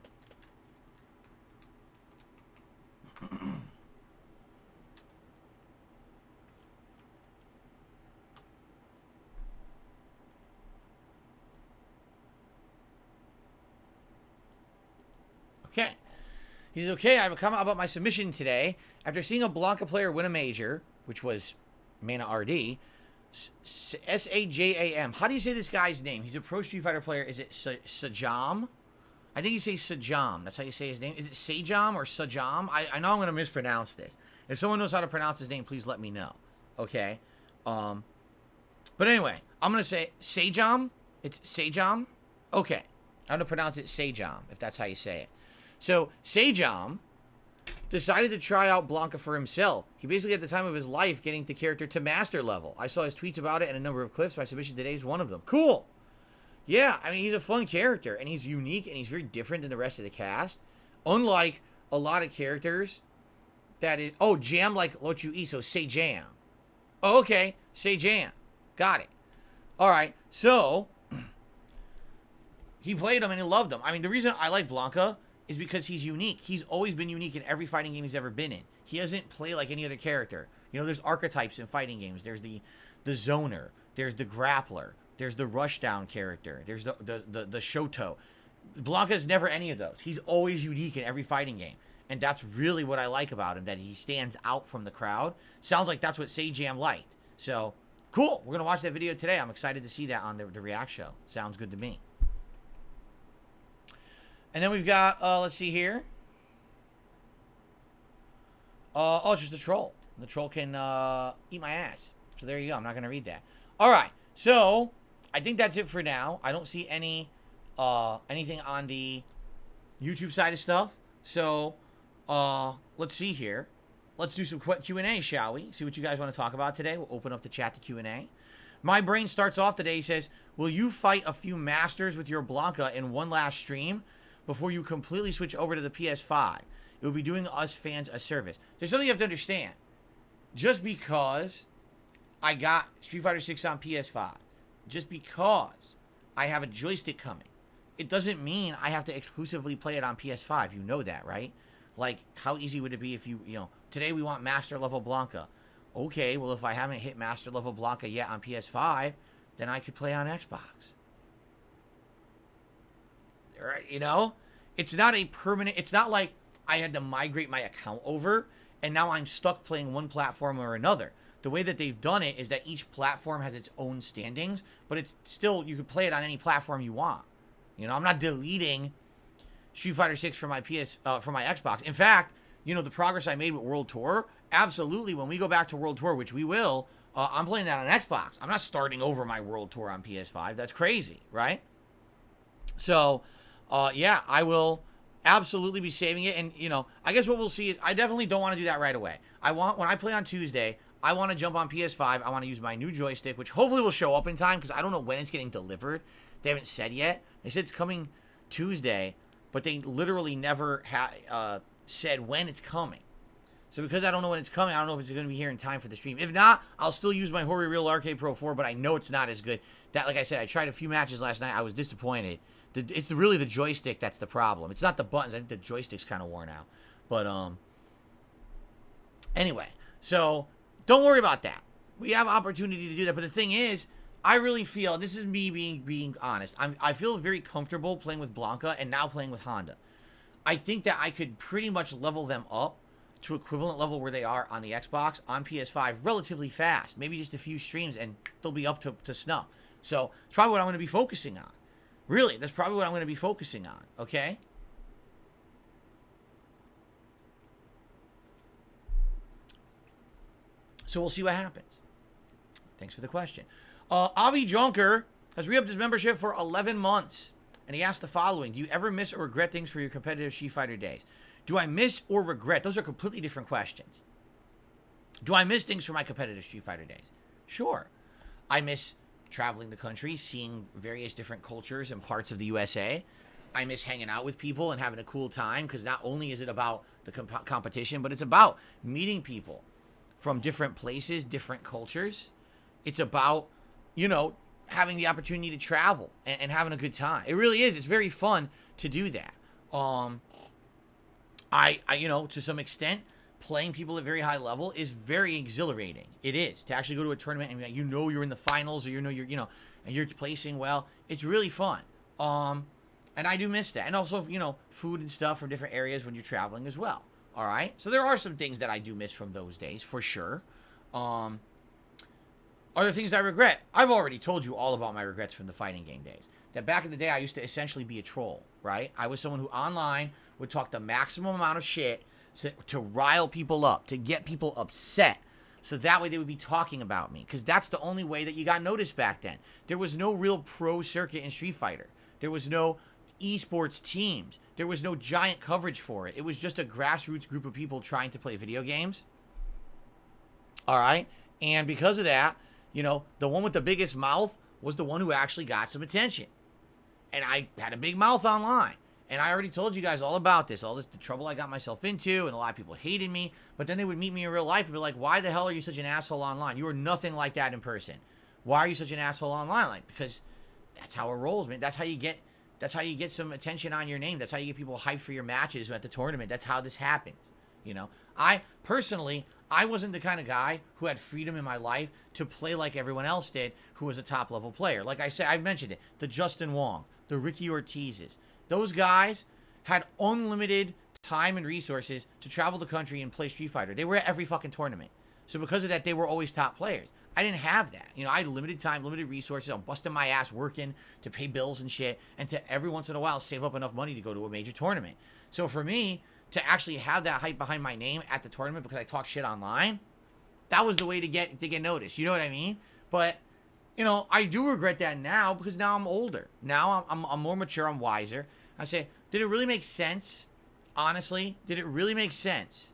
Okay. He says, okay, I have a comment about my submission today. After seeing a Blanca player win a major, which was Mana RD, Sajam. How do you say this guy's name? He's a pro Street Fighter player. Is it Sajam? I think you say Sajam. That's how you say his name. Is it Sajam or Sajam? I know I'm going to mispronounce this. If someone knows how to pronounce his name, please let me know. Okay? But anyway, I'm going to say Sajam. It's Sajam? Okay. I'm going to pronounce it Sajam, if that's how you say it. So, Sajam decided to try out Blanca for himself. He basically, at the time of his life, getting the character to master level. I saw his tweets about it and a number of clips. My submission today is one of them. Cool. Yeah, I mean, he's a fun character, and he's unique, and he's very different than the rest of the cast. Unlike a lot of characters that is... Oh, Jam like what you eat, so say Jam. Oh, okay. Say Jam. Got it. All right, so... He played him, and he loved him. I mean, the reason I like Blanca is because he's unique. He's always been unique in every fighting game he's ever been in. He doesn't play like any other character. You know, there's archetypes in fighting games. There's the zoner. There's the grappler. There's the rushdown character. There's the Shoto. Blanca's never any of those. He's always unique in every fighting game. And that's really what I like about him, that he stands out from the crowd. Sounds like that's what Sajam liked. So, cool. We're going to watch that video today. I'm excited to see that on the React show. Sounds good to me. And then we've got, let's see here. Oh, it's just a troll. The troll can eat my ass. So there you go. I'm not going to read that. All right. So, I think that's it for now. I don't see any anything on the YouTube side of stuff. So, let's see here. Let's do some Q&A, shall we? See what you guys want to talk about today. We'll open up the chat to Q&A. My brain starts off today. He says, will you fight a few masters with your Blanca in one last stream before you completely switch over to the PS5? It will be doing us fans a service. There's something you have to understand. Just because I got Street Fighter 6 on PS5, just because I have a joystick coming, it doesn't mean I have to exclusively play it on PS5. You know that, right? Like, how easy would it be if you know, today we want Master Level Blanca. Okay, well, if I haven't hit Master Level Blanca yet on PS5, then I could play on Xbox. Right, you know, it's not a permanent, it's not like I had to migrate my account over and now I'm stuck playing one platform or another. The way that they've done it is that each platform has its own standings, but it's still, you can play it on any platform you want. You know, I'm not deleting Street Fighter 6 from my from my Xbox. In fact, you know, the progress I made with World Tour, absolutely, when we go back to World Tour, which we will, I'm playing that on Xbox. I'm not starting over my World Tour on PS5. That's crazy, right? So, yeah, I will absolutely be saving it. And, you know, I guess what we'll see is I definitely don't want to do that right away. When I play on Tuesday, I want to jump on PS5. I want to use my new joystick, which hopefully will show up in time because I don't know when it's getting delivered. They haven't said yet. They said it's coming Tuesday, but they literally never said when it's coming. So because I don't know when it's coming, I don't know if it's going to be here in time for the stream. If not, I'll still use my Hori Real Arcade Pro 4, but I know it's not as good. That, like I said, I tried a few matches last night. I was disappointed. It's really the joystick that's the problem. It's not the buttons. I think the joystick's kind of worn out. But, anyway. So, don't worry about that. We have opportunity to do that. But the thing is, I really feel, this is me being honest, I feel very comfortable playing with Blanca and now playing with Honda. I think that I could pretty much level them up to equivalent level where they are on the Xbox, on PS5, relatively fast. Maybe just a few streams and they'll be up to snuff. So it's probably what I'm going to be focusing on. Really, that's probably what I'm going to be focusing on, okay? So we'll see what happens. Thanks for the question. Avi Junker has re-upped his membership for 11 months. And he asked the following. Do you ever miss or regret things for your competitive Street Fighter days? Do I miss or regret? Those are completely different questions. Do I miss things from my competitive Street Fighter days? Sure. I miss traveling the country, seeing various different cultures and parts of the USA. I miss hanging out with people and having a cool time, because not only is it about the competition, but it's about meeting people from different places, different cultures. It's about, you know, having the opportunity to travel and having a good time. It really is. It's very fun to do that. I you know, to some extent, playing people at very high level is very exhilarating. It is. To actually go to a tournament and you know you're in the finals, or you know and you're placing well. It's really fun. And I do miss that. And also, you know, food and stuff from different areas when you're traveling as well. All right? So there are some things that I do miss from those days, for sure. Are there things I regret? I've already told you all about my regrets from the fighting game days. That back in the day, I used to essentially be a troll, right? I was someone who online would talk the maximum amount of shit to rile people up, to get people upset. So that way they would be talking about me. Because that's the only way that you got noticed back then. There was no real pro circuit in Street Fighter. There was no esports teams. There was no giant coverage for it. It was just a grassroots group of people trying to play video games. All right? And because of that, you know, the one with the biggest mouth was the one who actually got some attention. And I had a big mouth online. And I already told you guys all about this, the trouble I got myself into, and a lot of people hated me. But then they would meet me in real life and be like, why the hell are you such an asshole online? You are nothing like that in person. Why are you such an asshole online? Like, because that's how it rolls, man. That's how you get some attention on your name. That's how you get people hyped for your matches at the tournament. That's how this happens. You know, I wasn't the kind of guy who had freedom in my life to play like everyone else did, who was a top level player. Like I said, I've mentioned it, the Justin Wong, the Ricky Ortizes. Those guys had unlimited time and resources to travel the country and play Street Fighter. They were at every fucking tournament. So because of that, they were always top players. I didn't have that. You know, I had limited time, limited resources. I'm busting my ass working to pay bills and shit, and to every once in a while save up enough money to go to a major tournament. So for me to actually have that hype behind my name at the tournament because I talk shit online, that was the way to get noticed. You know what I mean? But you know, I do regret that now, because now I'm older. Now I'm more mature. I'm wiser. I say, did it really make sense? Honestly, did it really make sense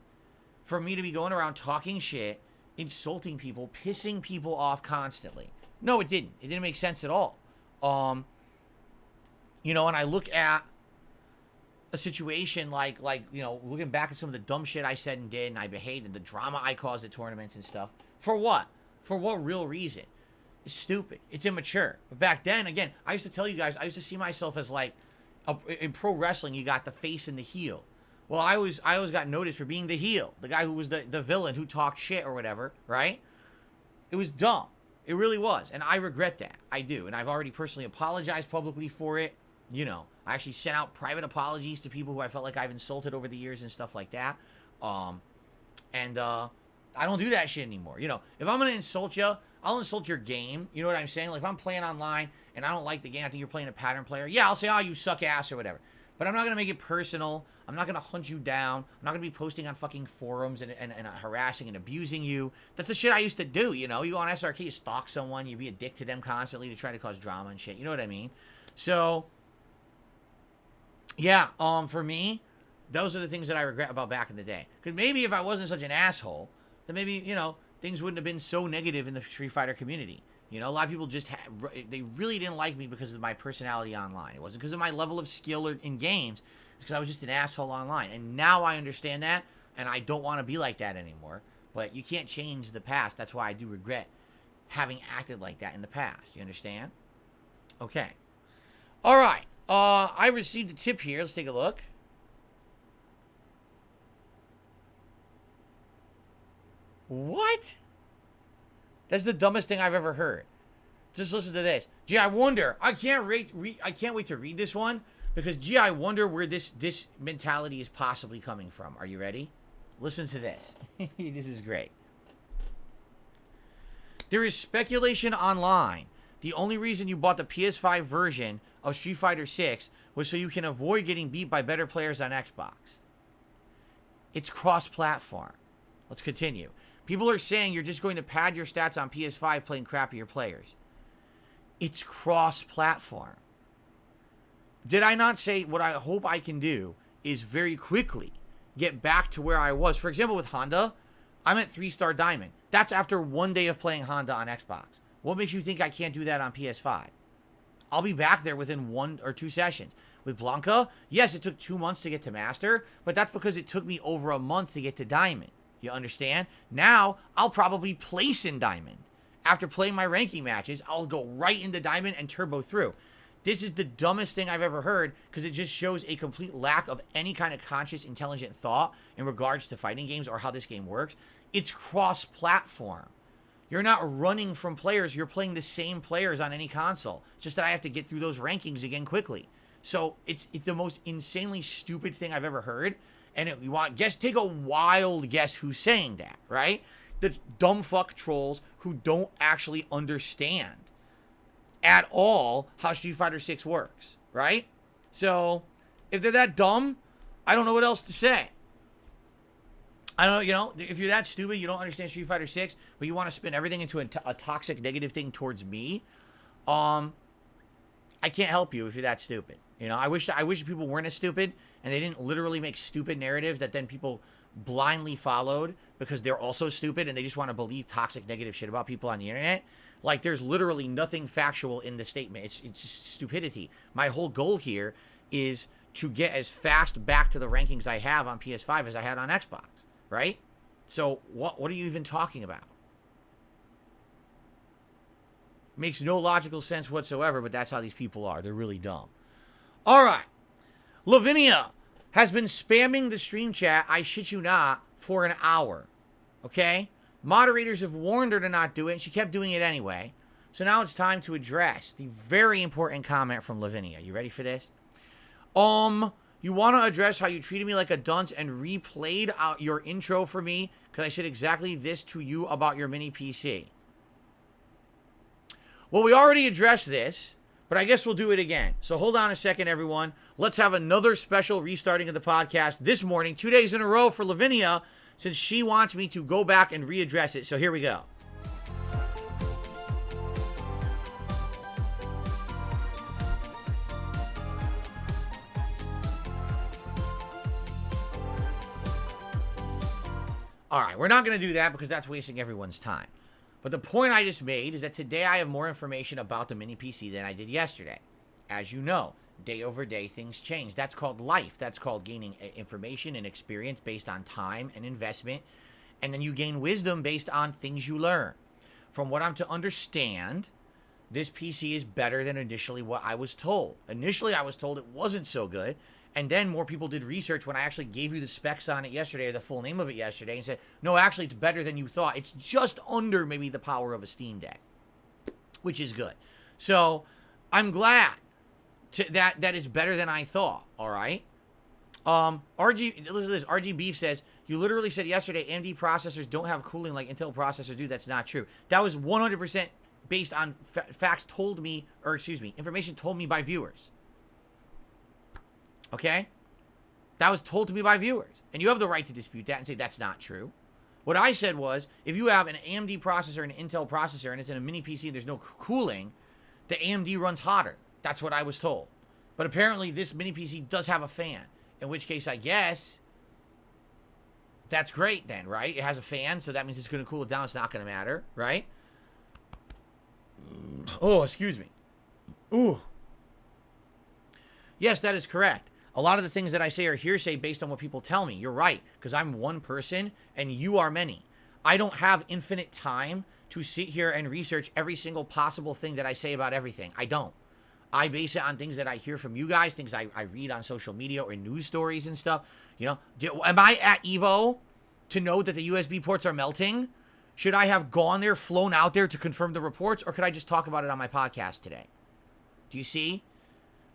for me to be going around talking shit, insulting people, pissing people off constantly? No, it didn't. It didn't make sense at all. You know, and I look at a situation like, you know, looking back at some of the dumb shit I said and did, and I behaved, and the drama I caused at tournaments and stuff. For what? For what real reason? It's stupid. It's immature. But back then, again, I used to tell you guys, I used to see myself as like, in pro wrestling, you got the face and the heel. Well, I always got noticed for being the heel, the guy who was the villain who talked shit or whatever, right? It was dumb. It really was, and I regret that. I do, and I've already personally apologized publicly for it. You know, I actually sent out private apologies to people who I felt like I've insulted over the years and stuff like that. I don't do that shit anymore. You know, if I'm gonna insult you, I'll insult your game. You know what I'm saying? Like, if I'm playing online and I don't like the game, I think you're playing a pattern player. Yeah, I'll say, oh, you suck ass or whatever. But I'm not going to make it personal. I'm not going to hunt you down. I'm not going to be posting on fucking forums and harassing and abusing you. That's the shit I used to do, you know? You go on SRK, you stalk someone, you be a dick to them constantly to try to cause drama and shit. You know what I mean? So, yeah, for me, those are the things that I regret about back in the day. Because maybe if I wasn't such an asshole, then maybe, you know, things wouldn't have been so negative in the Street Fighter community. You know, a lot of people just they really didn't like me because of my personality online. It wasn't because of my level of skill in games. It's because I was just an asshole online. And now I understand that, and I don't want to be like that anymore. But you can't change the past. That's why I do regret having acted like that in the past. You understand? Okay. All right. I received a tip here. Let's take a look. What? That's the dumbest thing I've ever heard. Just listen to this. Gee, I wonder. I can't wait to read this one Because, gee, I wonder where this mentality is possibly coming from. Are you ready? Listen to this. This is great. There is speculation online. The only reason you bought the PS5 version of Street Fighter 6 was so you can avoid getting beat by better players on Xbox. It's cross-platform. Let's continue. People are saying you're just going to pad your stats on PS5 playing crappier players. It's cross-platform. Did I not say what I hope I can do is very quickly get back to where I was? For example, with Honda, I'm at 3-star Diamond. That's after 1 day of playing Honda on Xbox. What makes you think I can't do that on PS5? I'll be back there within 1 or 2 sessions. With Blanca, yes, it took 2 months to get to Master, but that's because it took me over a month to get to Diamond. You understand? Now, I'll probably place in Diamond. After playing my ranking matches, I'll go right into Diamond and turbo through. This is the dumbest thing I've ever heard because it just shows a complete lack of any kind of conscious, intelligent thought in regards to fighting games or how this game works. It's cross-platform. You're not running from players. You're playing the same players on any console. It's just that I have to get through those rankings again quickly. So it's the most insanely stupid thing I've ever heard. And take a wild guess who's saying that, right? The dumb fuck trolls who don't actually understand at all how Street Fighter 6 works, right? So if they're that dumb, I don't know what else to say. I don't know, if you're that stupid, you don't understand Street Fighter 6, but you want to spin everything into a toxic, negative thing towards me, I can't help you if you're that stupid. I wish people weren't as stupid, and they didn't literally make stupid narratives that then people blindly followed because they're also stupid and they just want to believe toxic, negative shit about people on the internet. Like, there's literally nothing factual in the statement. It's just stupidity. My whole goal here is to get as fast back to the rankings I have on PS5 as I had on Xbox, right? So what are you even talking about? Makes no logical sense whatsoever, but that's how these people are. They're really dumb. All right. Lavinia has been spamming the stream chat, I shit you not, for an hour. Okay? Moderators have warned her to not do it, and she kept doing it anyway. So now it's time to address the very important comment from Lavinia. You ready for this? You want to address how you treated me like a dunce and replayed out your intro for me because I said exactly this to you about your mini PC. Well, we already addressed this, but I guess we'll do it again. So hold on a second, everyone. Let's have another special restarting of the podcast this morning, 2 days in a row for Lavinia, since she wants me to go back and readdress it. So here we go. All right, we're not going to do that because that's wasting everyone's time. But the point I just made is that today I have more information about the mini PC than I did yesterday. As you know, day over day, things change. That's called life. That's called gaining information and experience based on time and investment. And then you gain wisdom based on things you learn. From what I'm to understand, this PC is better than initially what I was told. Initially, I was told it wasn't so good. And then more people did research when I actually gave you the specs on it yesterday, or the full name of it yesterday, and said, no, actually, it's better than you thought. It's just under maybe the power of a Steam Deck, which is good. So I'm glad that it's better than I thought, all right? Listen to this. RG Beef says, you literally said yesterday AMD processors don't have cooling like Intel processors do. That's not true. That was 100% based on facts told me, or excuse me, information told me by viewers. Okay? That was told to me by viewers. And you have the right to dispute that and say that's not true. What I said was, if you have an AMD processor and an Intel processor and it's in a mini PC and there's no cooling, the AMD runs hotter. That's what I was told. But apparently this mini PC does have a fan. In which case, I guess, that's great then, right? It has a fan, so that means it's going to cool it down. It's not going to matter, right? Oh, excuse me. Ooh. Yes, that is correct. A lot of the things that I say are hearsay based on what people tell me. You're right, because I'm one person and you are many. I don't have infinite time to sit here and research every single possible thing that I say about everything. I don't. I base it on things that I hear from you guys, things I read on social media or news stories and stuff. Am I at EVO to know that the USB ports are melting? Should I have gone there, flown out there to confirm the reports, or could I just talk about it on my podcast today? Do you see?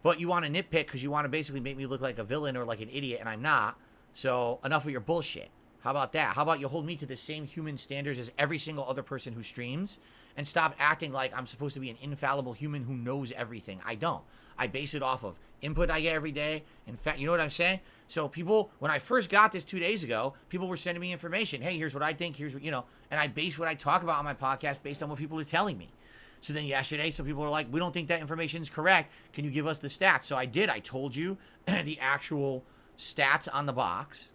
but you want to nitpick because you want to basically make me look like a villain or like an idiot, and I'm not. So enough of your bullshit. How about that? How about you hold me to the same human standards as every single other person who streams, and stop acting like I'm supposed to be an infallible human who knows everything. I don't. I base it off of input I get every day. In fact, you know what I'm saying? So people, when I first got this 2 days ago, people were sending me information. Hey, here's what I think. Here's what, and I base what I talk about on my podcast based on what people are telling me. So then yesterday, some people are like, we don't think that information is correct. Can you give us the stats? So I did. I told you the actual stats on the box.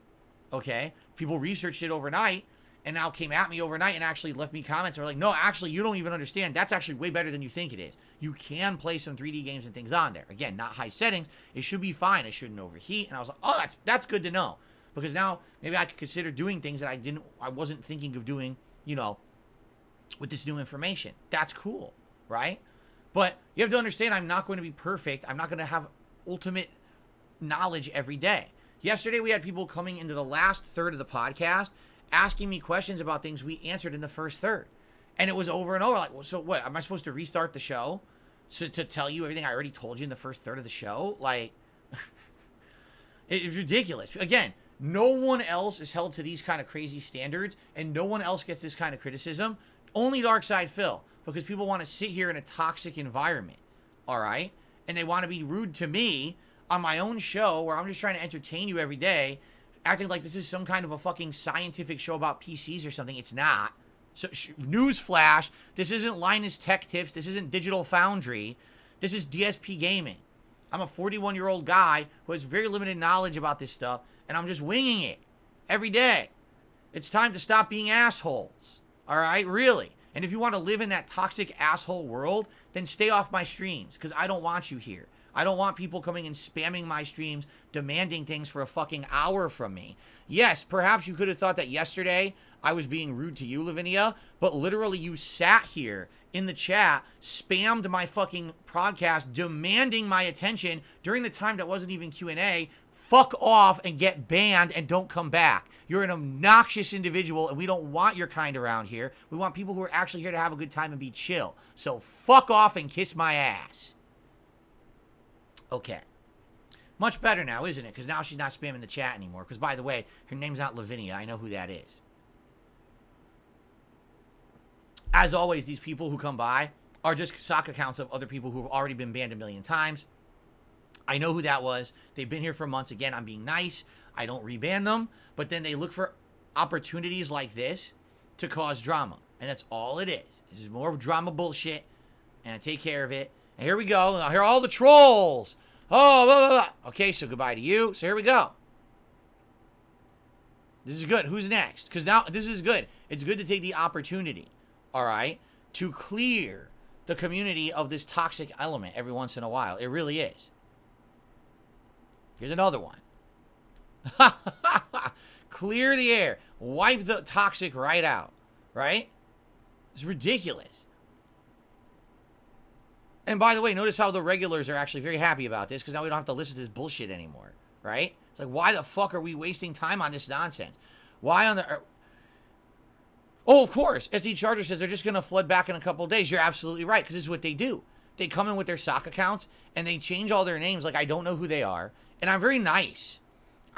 Okay. People researched it overnight and now came at me overnight and actually left me comments and were like, no, actually, you don't even understand. That's actually way better than you think it is. You can play some 3D games and things on there. Again, not high settings. It should be fine. It shouldn't overheat. And I was like, oh, that's good to know. Because now maybe I could consider doing things that I wasn't thinking of doing, with this new information. That's cool, right? But you have to understand, I'm not going to be perfect. I'm not going to have ultimate knowledge every day. Yesterday, we had people coming into the last third of the podcast asking me questions about things we answered in the first third. And it was over and over. Like, well, so what? Am I supposed to restart the show to tell you everything I already told you in the first third of the show? Like, it's ridiculous. Again, no one else is held to these kind of crazy standards, and no one else gets this kind of criticism. Only Darkside Phil, because people want to sit here in a toxic environment, all right? And they want to be rude to me on my own show where I'm just trying to entertain you every day, acting like this is some kind of a fucking scientific show about PCs or something. It's not. So, newsflash, this isn't Linus Tech Tips. This isn't Digital Foundry. This is DSPGaming. I'm a 41-year-old guy who has very limited knowledge about this stuff, and I'm just winging it every day. It's time to stop being assholes. All right? Really. And if you want to live in that toxic asshole world, then stay off my streams, because I don't want you here. I don't want people coming and spamming my streams, demanding things for a fucking hour from me. Yes, perhaps you could have thought that yesterday I was being rude to you, Lavinia, but literally you sat here in the chat, spammed my fucking podcast, demanding my attention during the time that wasn't even Q&A. Fuck off and get banned and don't come back. You're an obnoxious individual, and we don't want your kind around here. We want people who are actually here to have a good time and be chill. So fuck off and kiss my ass. Okay. Much better now, isn't it? Because now she's not spamming the chat anymore. Because, by the way, her name's not Lavinia. I know who that is. As always, these people who come by are just sock accounts of other people who have already been banned a million times. I know who that was. They've been here for months. Again, I'm being nice. I don't reban them. But then they look for opportunities like this to cause drama. And that's all it is. This is more drama bullshit. And I take care of it. And here we go. Now, here are all the trolls. Oh, blah, blah, blah. Okay, so goodbye to you. So here we go. This is good. Who's next? Because now, this is good. It's good to take the opportunity, all right, to clear the community of this toxic element every once in a while. It really is. Here's another one. Clear the air. Wipe the toxic right out, right? It's ridiculous. And by the way, notice how the regulars are actually very happy about this, because now we don't have to listen to this bullshit anymore, right? It's like, why the fuck are we wasting time on this nonsense? Why on the... Oh, of course. SD Charger says they're just going to flood back in a couple of days. You're absolutely right, because this is what they do. They come in with their sock accounts, and they change all their names like I don't know who they are. And I'm very nice.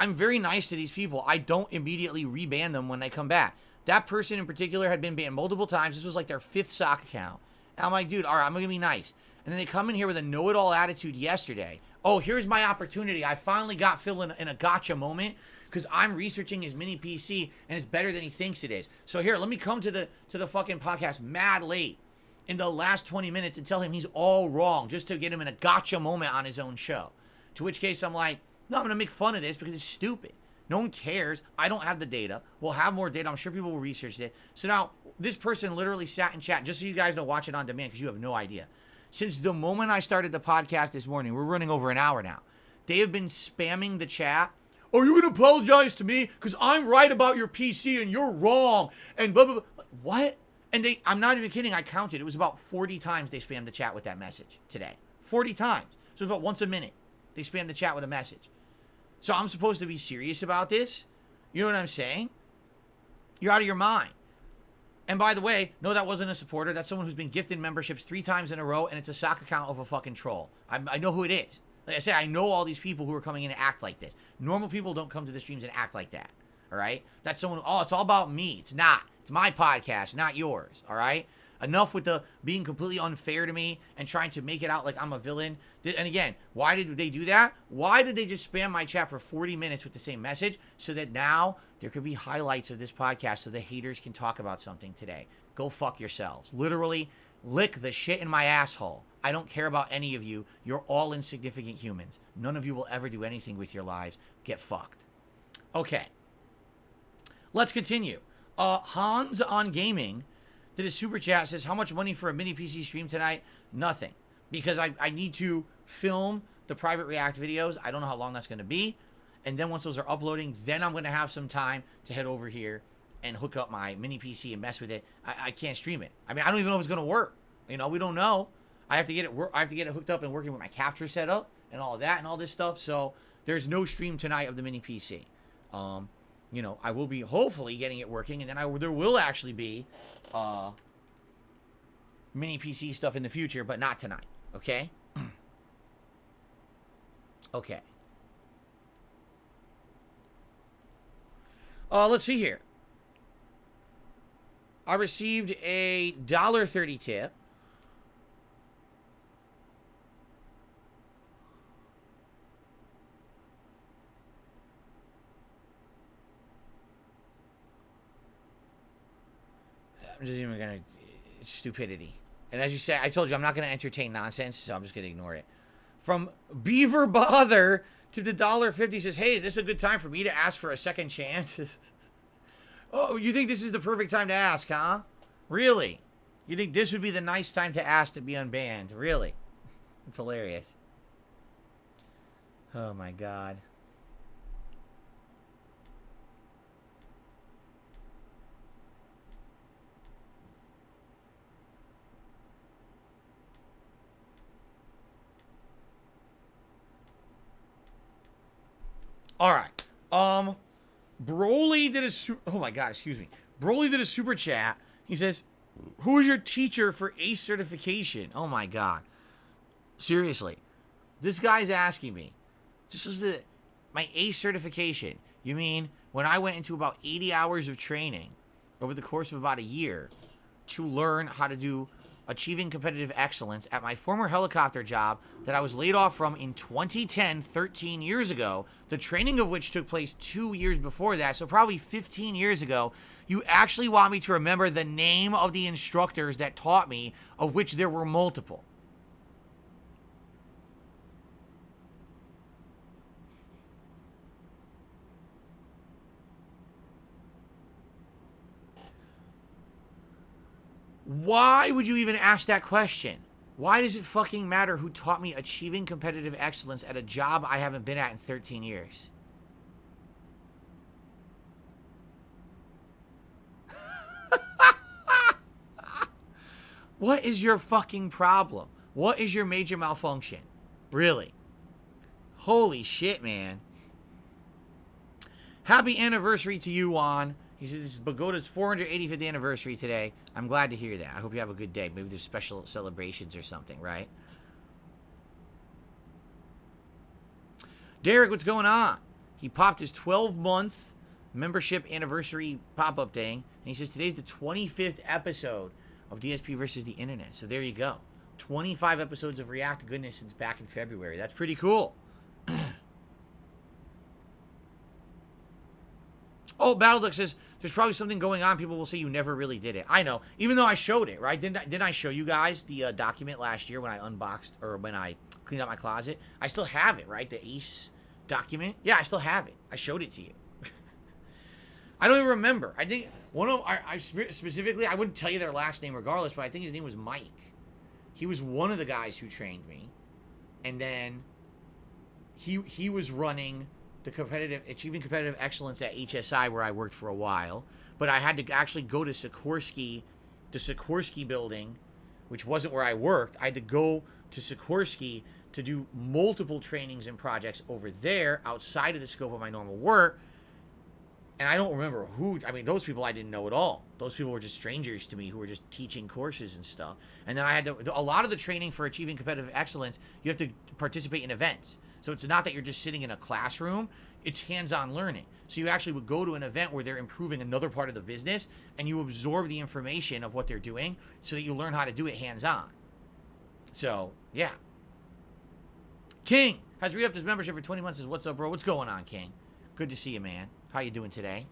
I'm very nice to these people. I don't immediately reban them when they come back. That person in particular had been banned multiple times. This was like their 5th sock account. And I'm like, dude, all right, I'm going to be nice. And then they come in here with a know-it-all attitude yesterday. Oh, here's my opportunity. I finally got Phil in a gotcha moment because I'm researching his mini PC and it's better than he thinks it is. So here, let me come to the fucking podcast mad late in the last 20 minutes and tell him he's all wrong just to get him in a gotcha moment on his own show. To which case I'm like, no, I'm going to make fun of this because it's stupid. No one cares. I don't have the data. We'll have more data. I'm sure people will research it. So now, this person literally sat in chat, just so you guys know, watch it on demand because you have no idea. Since the moment I started the podcast this morning, we're running over an hour now. They have been spamming the chat. Are you going to apologize to me? Because I'm right about your PC and you're wrong. And blah, blah, blah. What? And I'm not even kidding. I counted. It was about 40 times they spammed the chat with that message today. 40 times. So it's about once a minute. They spam the chat with a message. So I'm supposed to be serious about this? You know what I'm saying? You're out of your mind. And by the way, no, that wasn't a supporter. That's someone who's been gifted memberships 3 times in a row, and it's a sock account of a fucking troll. I know who it is. Like I said, I know all these people who are coming in and act like this. Normal people don't come to the streams and act like that. All right? That's someone, oh, it's all about me. It's not. It's my podcast, not yours. All right? Enough with the being completely unfair to me and trying to make it out like I'm a villain. And again, why did they do that? Why did they just spam my chat for 40 minutes with the same message? So that now there could be highlights of this podcast so the haters can talk about something today. Go fuck yourselves. Literally, lick the shit in my asshole. I don't care about any of you. You're all insignificant humans. None of you will ever do anything with your lives. Get fucked. Okay. Let's continue. Hans on Gaming did a super chat, says, how much money for a mini PC stream tonight? Nothing. Because I need to film the private react videos. I don't know how long that's going to be. And then once those are uploading, then I'm going to have some time to head over here and hook up my mini PC and mess with it. I can't stream it. I mean, I don't even know if it's going to work. You know, we don't know. I have to get it hooked up and working with my capture setup and all of that and all this stuff. So there's no stream tonight of the mini PC. You know, I will be hopefully getting it working, and then there will actually be mini PC stuff in the future, but not tonight. Okay? Okay. Let's see here. I received a $1.30 tip. I'm just even gonna, it's stupidity. And as you say, I told you I'm not gonna entertain nonsense, so I'm just gonna ignore it. From Beaver Bother to the $1.50 says, hey, is this a good time for me to ask for a second chance? Oh, you think this is the perfect time to ask, huh? Really? You think this would be the nice time to ask to be unbanned? Really? It's hilarious. Oh my god. All right. Broly did a oh my god, excuse me. Broly did a super chat. He says, "Who is your teacher for ACE certification?" Oh my god. Seriously. This guy's asking me. This is my ACE certification. You mean when I went into about 80 hours of training over the course of about a year to learn how to do achieving competitive excellence at my former helicopter job that I was laid off from in 2010, 13 years ago, the training of which took place 2 years before that, so probably 15 years ago. You actually want me to remember the name of the instructors that taught me, of which there were multiple. Why would you even ask that question? Why does it fucking matter who taught me achieving competitive excellence at a job I haven't been at in 13 years? What is your fucking problem? What is your major malfunction? Really? Holy shit, man. Happy anniversary to you, Juan. He says this is Bogota's 485th anniversary today. I'm glad to hear that. I hope you have a good day. Maybe there's special celebrations or something, right? Derek, what's going on? He popped his 12-month membership anniversary pop-up thing. And he says today's the 25th episode of DSP versus the Internet. So there you go. 25 episodes of React goodness since back in February. That's pretty cool. Oh, Battleduck says, there's probably something going on. People will say you never really did it. I know. Even though I showed it, right? Didn't I show you guys the document last year when I unboxed, or when I cleaned out my closet? I still have it, right? The ACE document? Yeah, I still have it. I showed it to you. I don't even remember. I think I specifically, I wouldn't tell you their last name regardless, but I think his name was Mike. He was one of the guys who trained me. And then he was running the achieving competitive excellence at HSI, where I worked for a while. But I had to actually go to Sikorsky, the Sikorsky building, which wasn't where I worked. I had to go to Sikorsky to do multiple trainings and projects over there outside of the scope of my normal work. And I don't remember who, I mean, those people I didn't know at all. Those people were just strangers to me who were just teaching courses and stuff. And then I had to, a lot of the training for achieving competitive excellence, you have to participate in events. So it's not that you're just sitting in a classroom, it's hands-on learning. So you actually would go to an event where they're improving another part of the business and you absorb the information of what they're doing so that you learn how to do it hands-on. So, yeah. King has re-upped his membership for 20 months. Says, what's up, bro? What's going on, King? Good to see you, man. How you doing today?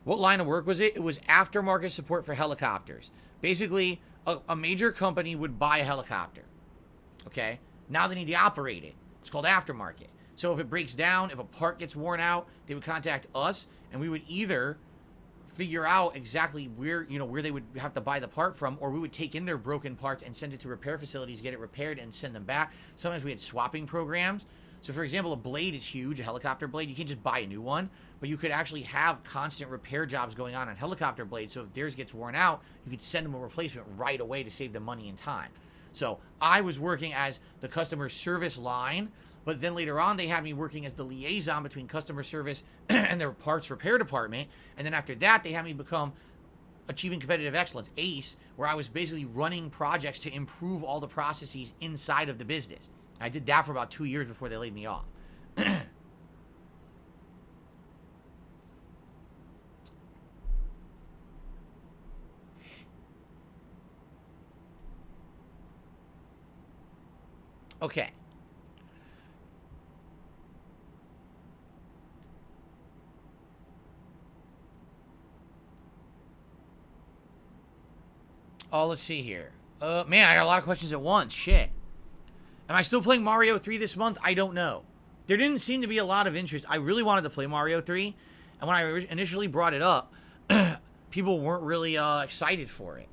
What line of work was it? It was aftermarket support for helicopters. Basically, a major company would buy a helicopter. Okay? Now they need to operate it. It's called aftermarket. So if it breaks down, if a part gets worn out, they would contact us, and we would either figure out exactly where, you know, where they would have to buy the part from, or we would take in their broken parts and send it to repair facilities, get it repaired, and send them back. Sometimes we had swapping programs. So, for example, a blade is huge, a helicopter blade. You can't just buy a new one, but you could actually have constant repair jobs going on helicopter blades. So if theirs gets worn out, you could send them a replacement right away to save them money and time. So I was working as the customer service line, but then later on they had me working as the liaison between customer service and their parts repair department. And then after that, they had me become Achieving Competitive Excellence, ACE, where I was basically running projects to improve all the processes inside of the business. I did that for about 2 years before they laid me off. Okay. Oh, let's see here. Man, I got a lot of questions at once. Shit. Am I still playing Mario 3 this month? I don't know. There didn't seem to be a lot of interest. I really wanted to play Mario 3, and when I initially brought it up, people weren't really excited for it,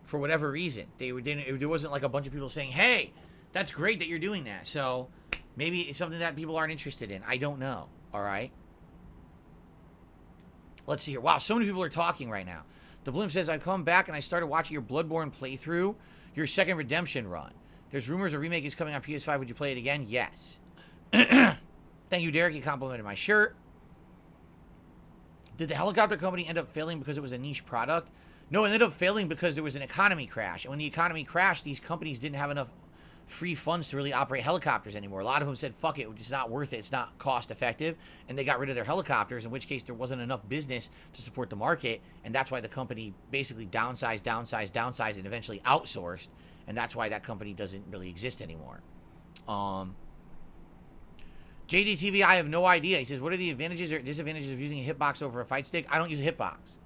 for whatever reason. There wasn't like a bunch of people saying, hey, that's great that you're doing that. So maybe it's something that people aren't interested in. I don't know. All right. Let's see here. Wow, so many people are talking right now. The Bloom says, I've come back and I started watching your Bloodborne playthrough, your second Redemption run. There's rumors a remake is coming on PS5. Would you play it again? Yes. Thank you, Derek. You complimented my shirt. Did the helicopter company end up failing because it was a niche product? No, it ended up failing because there was an economy crash. And when the economy crashed, these companies didn't have enough free funds to really operate helicopters anymore. A lot of them said, fuck it, it's not worth it, it's not cost effective, and they got rid of their helicopters, in which case there wasn't enough business to support the market, and that's why the company basically downsized, and eventually outsourced, and that's why that company doesn't really exist anymore. JDTV, I have no idea. He says, what are the advantages or disadvantages of using a hitbox over a fight stick? I don't use a hitbox,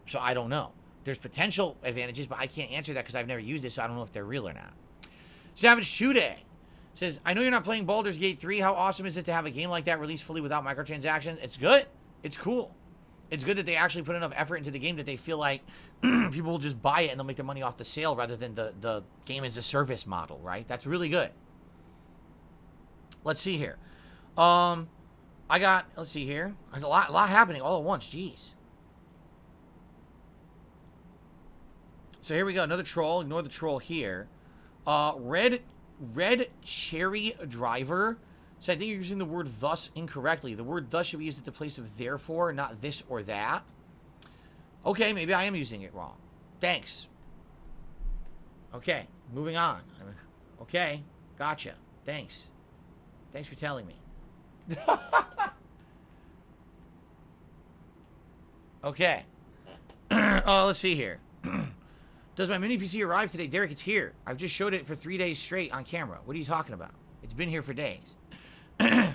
so I don't know. There's potential advantages, but I can't answer that because I've never used it, so I don't know if they're real or not. Savage Chude says, I know you're not playing Baldur's Gate 3. How awesome is it to have a game like that released fully without microtransactions? It's good. It's cool. It's good that they actually put enough effort into the game that they feel like people will just buy it and they'll make their money off the sale rather than the game as a service model, right? That's really good. Let's see here. Let's see here. There's a lot happening all at once. Jeez. So here we go. Another troll. Ignore the troll here. Red Cherry Driver. So I think you're using the word thus incorrectly. The word thus should be used at the place of therefore, not this or that. Okay, maybe I am using it wrong. Thanks. Okay, moving on. Okay, gotcha. Thanks. Thanks for telling me. Okay. Let's see here. Does my mini PC arrive today? Derek, it's here. I've just showed it for 3 days straight on camera. What are you talking about? It's been here for days. Did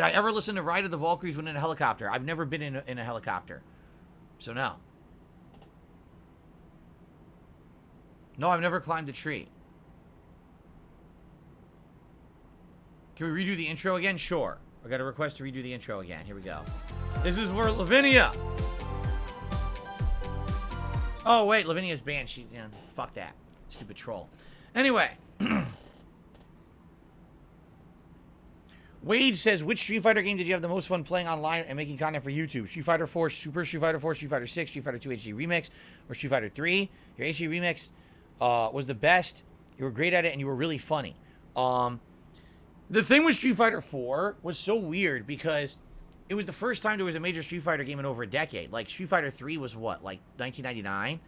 I ever listen to Ride of the Valkyries when in a helicopter? I've never been in a helicopter. So no. No, I've never climbed a tree. Can we redo the intro again? Sure. I got a request to redo the intro again. Here we go. This is for Lavinia. Oh, wait, Lavinia's banned. Fuck that. Stupid troll. Anyway. Wade says, which Street Fighter game did you have the most fun playing online and making content for YouTube? Street Fighter 4, Super Street Fighter 4, Street Fighter 6, Street Fighter 2 HD Remix, or Street Fighter 3? Your HD Remix was the best. You were great at it, and you were really funny. The thing with Street Fighter 4 was so weird because it was the first time there was a major Street Fighter game in over a decade. Like, Street Fighter 3 was what, like 1999?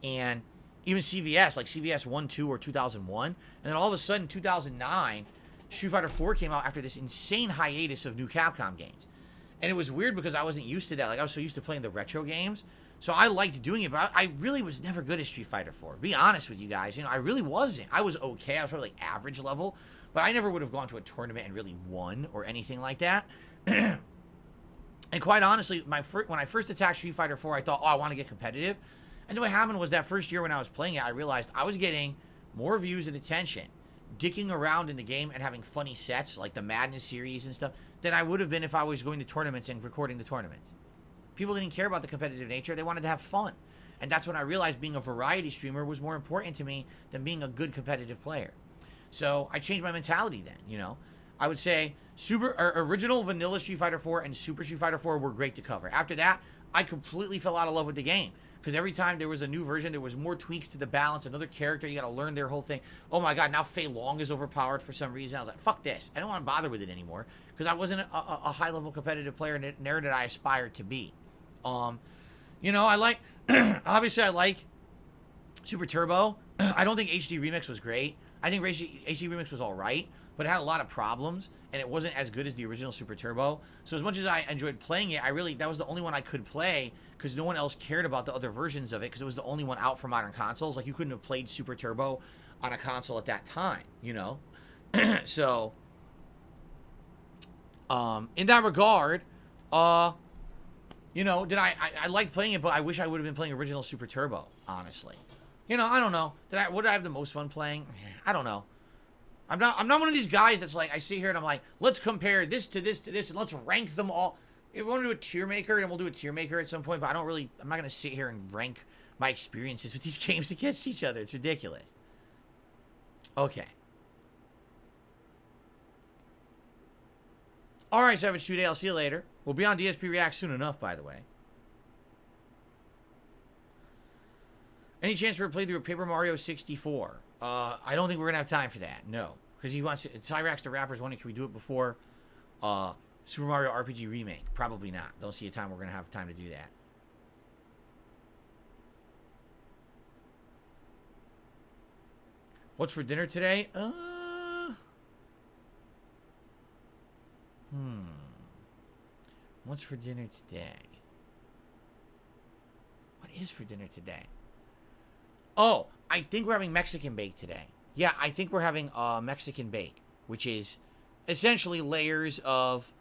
And even CVS, like CVS 1, 2, or 2001. And then all of a sudden, 2009, Street Fighter 4 came out after this insane hiatus of new Capcom games. And it was weird because I wasn't used to that. Like, I was so used to playing the retro games. So I liked doing it, but I really was never good at Street Fighter 4. Be honest with you guys. You know, I really wasn't. I was okay. I was probably like average level. But I never would have gone to a tournament and really won or anything like that. And quite honestly, when I first attacked Street Fighter 4, I thought, oh, I want to get competitive. And then what happened was that first year when I was playing it, I realized I was getting more views and attention dicking around in the game and having funny sets like the Madness series and stuff than I would have been if I was going to tournaments and recording the tournaments. People didn't care about the competitive nature. They wanted to have fun. And that's when I realized being a variety streamer was more important to me than being a good competitive player. So I changed my mentality then, you know. I would say original vanilla Street Fighter 4 and Super Street Fighter 4 were great to cover. After that, I completely fell out of love with the game. Because every time there was a new version, there was more tweaks to the balance, another character, you got to learn their whole thing. Oh my god, now Fei Long is overpowered for some reason. I was like, fuck this. I don't want to bother with it anymore. Because I wasn't a high-level competitive player, nor did I aspire to be. You know, I like, obviously I like Super Turbo. I don't think HD Remix was great. I think HD Remix was alright, but it had a lot of problems, and it wasn't as good as the original Super Turbo. So as much as I enjoyed playing it, that was the only one I could play, because no one else cared about the other versions of it, because it was the only one out for modern consoles. Like, you couldn't have played Super Turbo on a console at that time, you know? So, in that regard, you know, I liked playing it, but I wish I would have been playing original Super Turbo, honestly. You know, I don't know. Would I have the most fun playing? I don't know. I'm not one of these guys that's like, I sit here and I'm like, let's compare this to this to this, and let's rank them all. If we want to do a tier maker, then we'll do a tier maker at some point, but I'm not going to sit here and rank my experiences with these games against each other. It's ridiculous. Okay. Alright, Savage Today, I'll see you later. We'll be on DSP React soon enough, by the way. Any chance for a playthrough of Paper Mario 64? I don't think we're going to have time for that. No. Because he wants it. Cyrax the Rapper's wondering, can we do it before Super Mario RPG Remake? Probably not. Don't see a time we're going to have time to do that. What's for dinner today? What's for dinner today? What is for dinner today? Oh, I think we're having Mexican bake today. Yeah, I think we're having Mexican bake, which is essentially layers of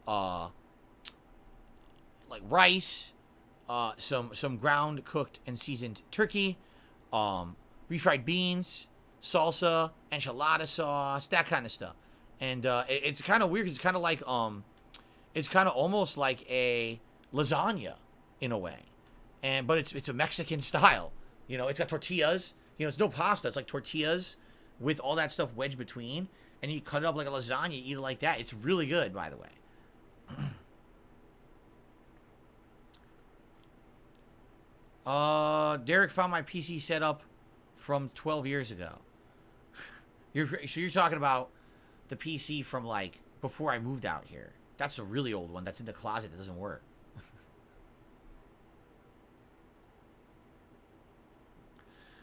like rice, some ground cooked and seasoned turkey, refried beans, salsa, enchilada sauce, that kind of stuff. And it's kind of weird because it's kind of like it's kind of almost like a lasagna in a way, but it's a Mexican style. You know, it's got tortillas. You know, it's no pasta. It's like tortillas with all that stuff wedged between. And you cut it up like a lasagna, eat it like that. It's really good, by the way. Derek found my PC setup from 12 years ago. You're talking about the PC from, like, before I moved out here. That's a really old one. That's in the closet. That doesn't work.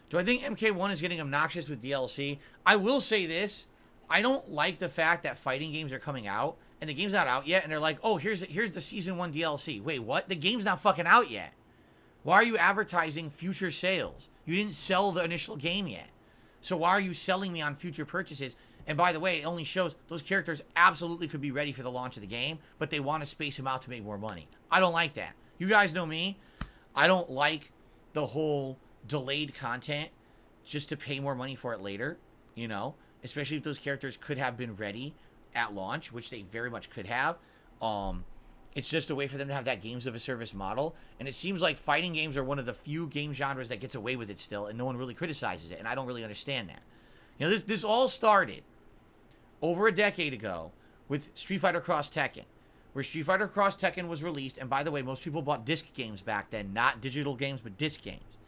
Do I think MK1 is getting obnoxious with DLC? I will say this. I don't like the fact that fighting games are coming out, and the game's not out yet, and they're like, oh, here's the Season 1 DLC. Wait, what? The game's not fucking out yet. Why are you advertising future sales? You didn't sell the initial game yet. So why are you selling me on future purchases? And by the way, it only shows those characters absolutely could be ready for the launch of the game, but they want to space them out to make more money. I don't like that. You guys know me. I don't like the whole delayed content just to pay more money for it later, you know, especially if those characters could have been ready at launch, which they very much could have. It's just a way for them to have that games of a service model, and it seems like fighting games are one of the few game genres that gets away with it still, and no one really criticizes it, and I don't really understand that. You know, this all started over a decade ago with Street Fighter Cross Tekken, where Street Fighter Cross Tekken was released. And by the way, most people bought disc games back then, not digital games, but disc games.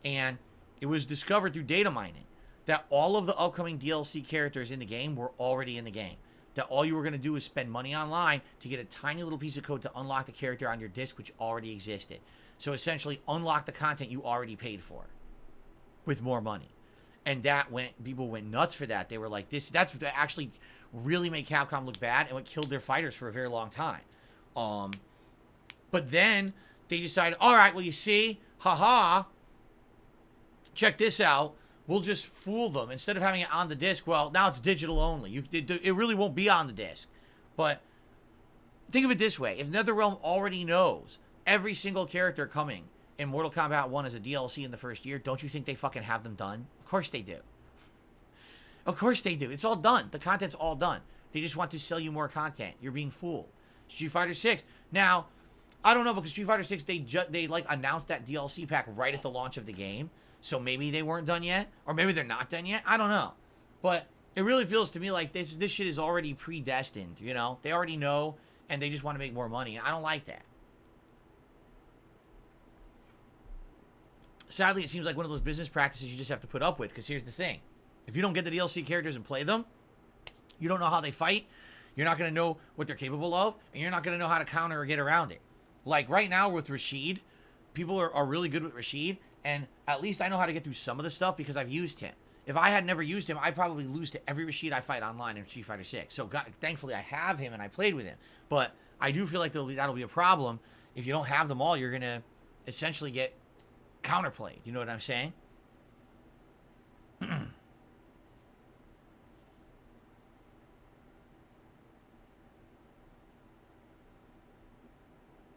And it was discovered through data mining that all of the upcoming DLC characters in the game were already in the game. That all you were going to do is spend money online to get a tiny little piece of code to unlock the character on your disc, which already existed. So essentially, unlock the content you already paid for with more money. And people went nuts for that. They were like, that's what actually really made Capcom look bad and what killed their fighters for a very long time. But then they decided, all right, well, you see, haha, check this out. We'll just fool them. Instead of having it on the disc, well, now it's digital only. It really won't be on the disc. But think of it this way. If NetherRealm already knows every single character coming in Mortal Kombat 1 as a DLC in the first year, don't you think they fucking have them done? Of course they do. Of course they do. It's all done. The content's all done. They just want to sell you more content. You're being fooled. Street Fighter 6. Now, I don't know, because Street Fighter 6, they like announced that DLC pack right at the launch of the game. So maybe they weren't done yet, or maybe they're not done yet. I don't know. But it really feels to me like this shit is already predestined, you know? They already know, and they just want to make more money. And I don't like that. Sadly, it seems like one of those business practices you just have to put up with, because here's the thing. If you don't get the DLC characters and play them, you don't know how they fight, you're not going to know what they're capable of, and you're not going to know how to counter or get around it. Like right now with Rashid, people are really good with Rashid, and at least I know how to get through some of the stuff because I've used him. If I had never used him, I'd probably lose to every Rashid I fight online in Street Fighter 6. So thankfully I have him and I played with him. But I do feel like that'll be a problem. If you don't have them all, you're going to essentially get counterplayed. You know what I'm saying?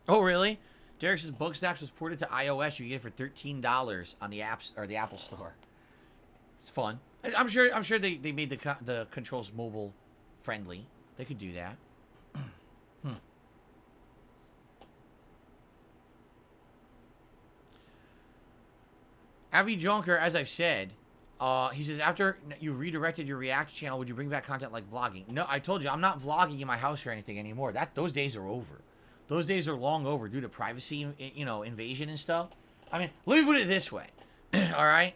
Oh, really? Derek says Bugsnax was ported to iOS. You get it for $13 on the apps or the Apple Store. It's fun. I'm sure they made the controls mobile friendly. They could do that. Avi Jonker, as I've said, he says, after you redirected your React channel, would you bring back content like vlogging? No, I told you, I'm not vlogging in my house or anything anymore. Those days are over. Those days are long over due to privacy, invasion and stuff. I mean, let me put it this way. All right?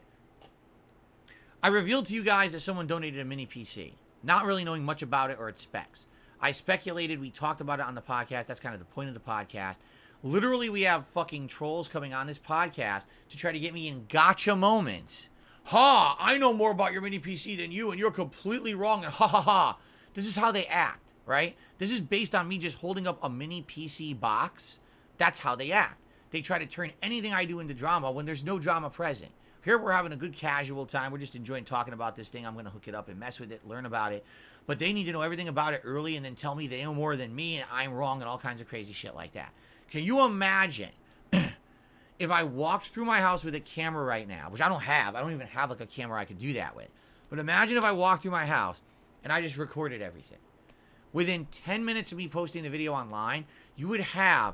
I revealed to you guys that someone donated a mini PC, not really knowing much about it or its specs. I speculated. We talked about it on the podcast. That's kind of the point of the podcast. Literally, we have fucking trolls coming on this podcast to try to get me in gotcha moments. Ha! I know more about your mini PC than you, and you're completely wrong, and ha ha ha. This is how they act, right? This is based on me just holding up a mini PC box. That's how they act. They try to turn anything I do into drama when there's no drama present. Here we're having a good casual time. We're just enjoying talking about this thing. I'm going to hook it up and mess with it, learn about it. But they need to know everything about it early and then tell me they know more than me and I'm wrong and all kinds of crazy shit like that. Can you imagine if I walked through my house with a camera right now, which I don't have. I don't even have like a camera I could do that with. But imagine if I walked through my house and I just recorded everything. Within 10 minutes of me posting the video online, you would have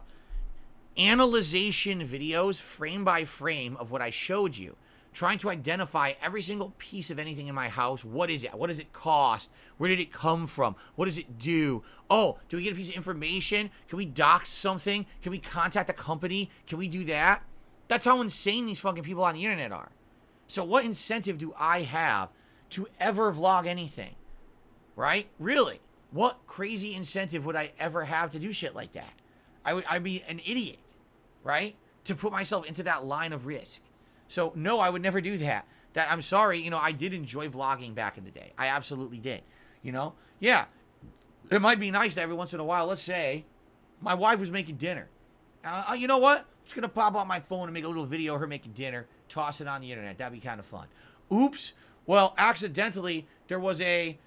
analyzation videos frame by frame of what I showed you, trying to identify every single piece of anything in my house. What is it? What does it cost? Where did it come from? What does it do? Oh, do we get a piece of information? Can we dox something? Can we contact a company? Can we do that? That's how insane these fucking people on the internet are. So what incentive do I have to ever vlog anything? Right? Really? What crazy incentive would I ever have to do shit like that? I'd be an idiot, right? To put myself into that line of risk. So no, I would never do that. I'm sorry, I did enjoy vlogging back in the day. I absolutely did. Yeah, it might be nice that every once in a while, let's say, my wife was making dinner. You know what? I'm just gonna pop out my phone and make a little video of her making dinner, toss it on the internet. That'd be kind of fun. Oops. Well, accidentally, there was a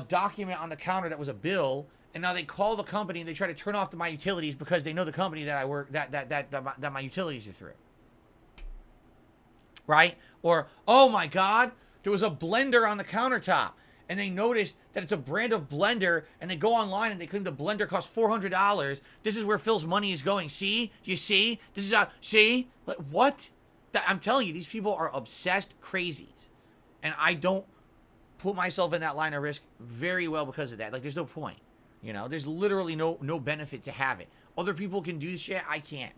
document on the counter that was a bill, and now they call the company and they try to turn off my utilities because they know the company that I work that my utilities are through. Right? Or, oh my God, there was a blender on the countertop, and they noticed that it's a brand of blender, and they go online and they claim the blender costs $400. This is where Phil's money is going. See? You see? This is see? What? I'm telling you, these people are obsessed crazies, and I don't put myself in that line of risk very well because of that. Like, there's no point. You know, there's literally no benefit to have it. Other people can do shit, I can't.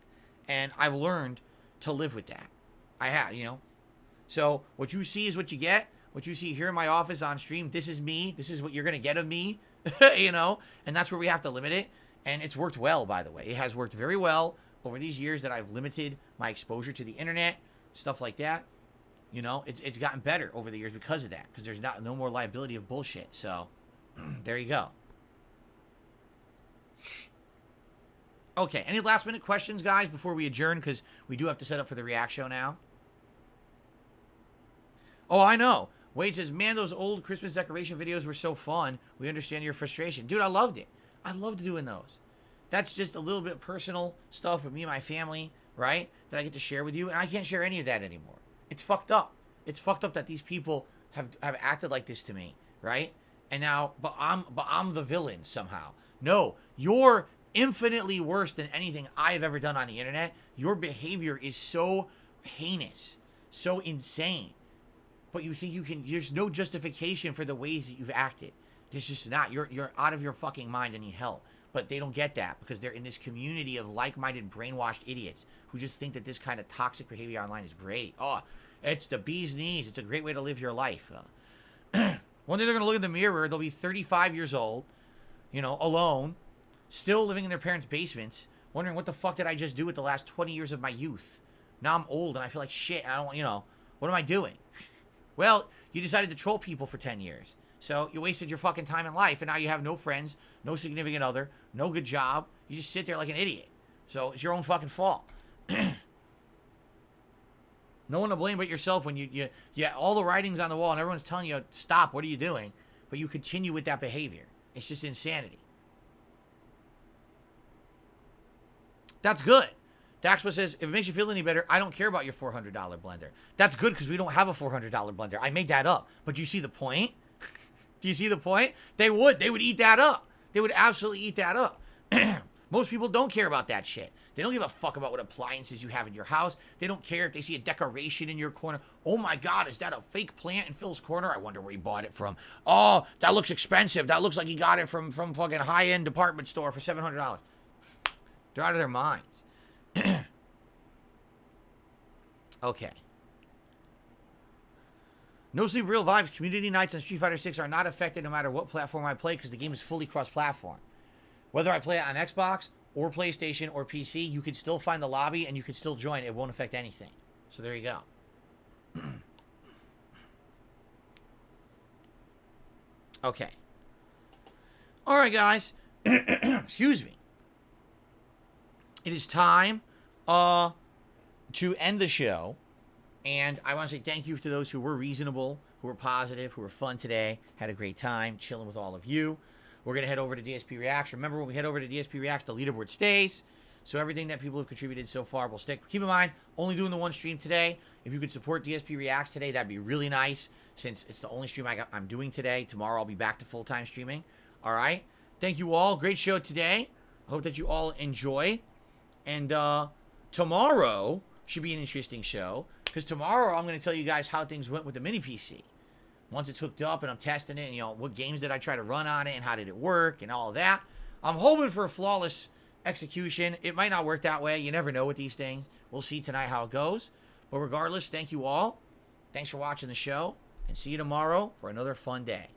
And I've learned to live with that. I have, you know. So what you see is what you get. What you see here in my office on stream, this is me. This is what you're going to get of me, you know. And that's where we have to limit it. And it's worked well, by the way. It has worked very well over these years that I've limited my exposure to the internet, stuff like that. You know, it's gotten better over the years because of that. Because there's no more liability of bullshit. So, there you go. Okay, any last minute questions, guys, before we adjourn? Because we do have to set up for the React show now. Oh, I know. Wade says, man, those old Christmas decoration videos were so fun. We understand your frustration. Dude, I loved it. I loved doing those. That's just a little bit personal stuff with me and my family, right? That I get to share with you. And I can't share any of that anymore. It's fucked up. It's fucked up that these people have acted like this to me, right? And now, but I'm the villain somehow. No, you're infinitely worse than anything I've ever done on the internet. Your behavior is so heinous, so insane. But you think you can, there's no justification for the ways that you've acted. There's just not. You're out of your fucking mind and need help. But they don't get that because they're in this community of like-minded, brainwashed idiots who just think that this kind of toxic behavior online is great. Oh, it's the bee's knees. It's a great way to live your life. One day they're going to look in the mirror. They'll be 35 years old, you know, alone, still living in their parents' basements, wondering what the fuck did I just do with the last 20 years of my youth? Now I'm old and I feel like shit. And I don't, you know, what am I doing? Well, you decided to troll people for 10 years. So you wasted your fucking time in life, and now you have no friends, no significant other, no good job. You just sit there like an idiot. So it's your own fucking fault. No one to blame but yourself when you all the writing's on the wall and everyone's telling you, stop, what are you doing? But you continue with that behavior. It's just insanity. That's good. Daxpa says, if it makes you feel any better, I don't care about your $400 blender. That's good because we don't have a $400 blender. I made that up. But you see the point? Do you see the point? They would eat that up. They would absolutely eat that up. Most people don't care about that shit. They don't give a fuck about what appliances you have in your house. They don't care if they see a decoration in your corner. Oh my God, is that a fake plant in Phil's corner? I wonder where he bought it from. Oh, that looks expensive. That looks like he got it from fucking high-end department store for $700. They're out of their minds. Okay. No Sleep Real Vibes community nights on Street Fighter 6 are not affected no matter what platform I play because the game is fully cross-platform. Whether I play it on Xbox or PlayStation or PC, you can still find the lobby and you can still join. It won't affect anything. So there you go. Okay. All right, guys. Excuse me. It is time to end the show. And I want to say thank you to those who were reasonable, who were positive, who were fun today. Had a great time chilling with all of you. We're going to head over to DSP Reacts. Remember, when we head over to DSP Reacts, the leaderboard stays. So everything that people have contributed so far will stick. Keep in mind, only doing the one stream today. If you could support DSP Reacts today, that'd be really nice, since it's the only stream I'm doing today. Tomorrow I'll be back to full-time streaming. All right? Thank you all. Great show today. I hope that you all enjoy. And tomorrow should be an interesting show, because tomorrow I'm going to tell you guys how things went with the mini PC. Once it's hooked up and I'm testing it, and, you know, what games did I try to run on it and how did it work and all of that. I'm hoping for a flawless execution. It might not work that way. You never know with these things. We'll see tonight how it goes. But regardless, thank you all. Thanks for watching the show, and see you tomorrow for another fun day.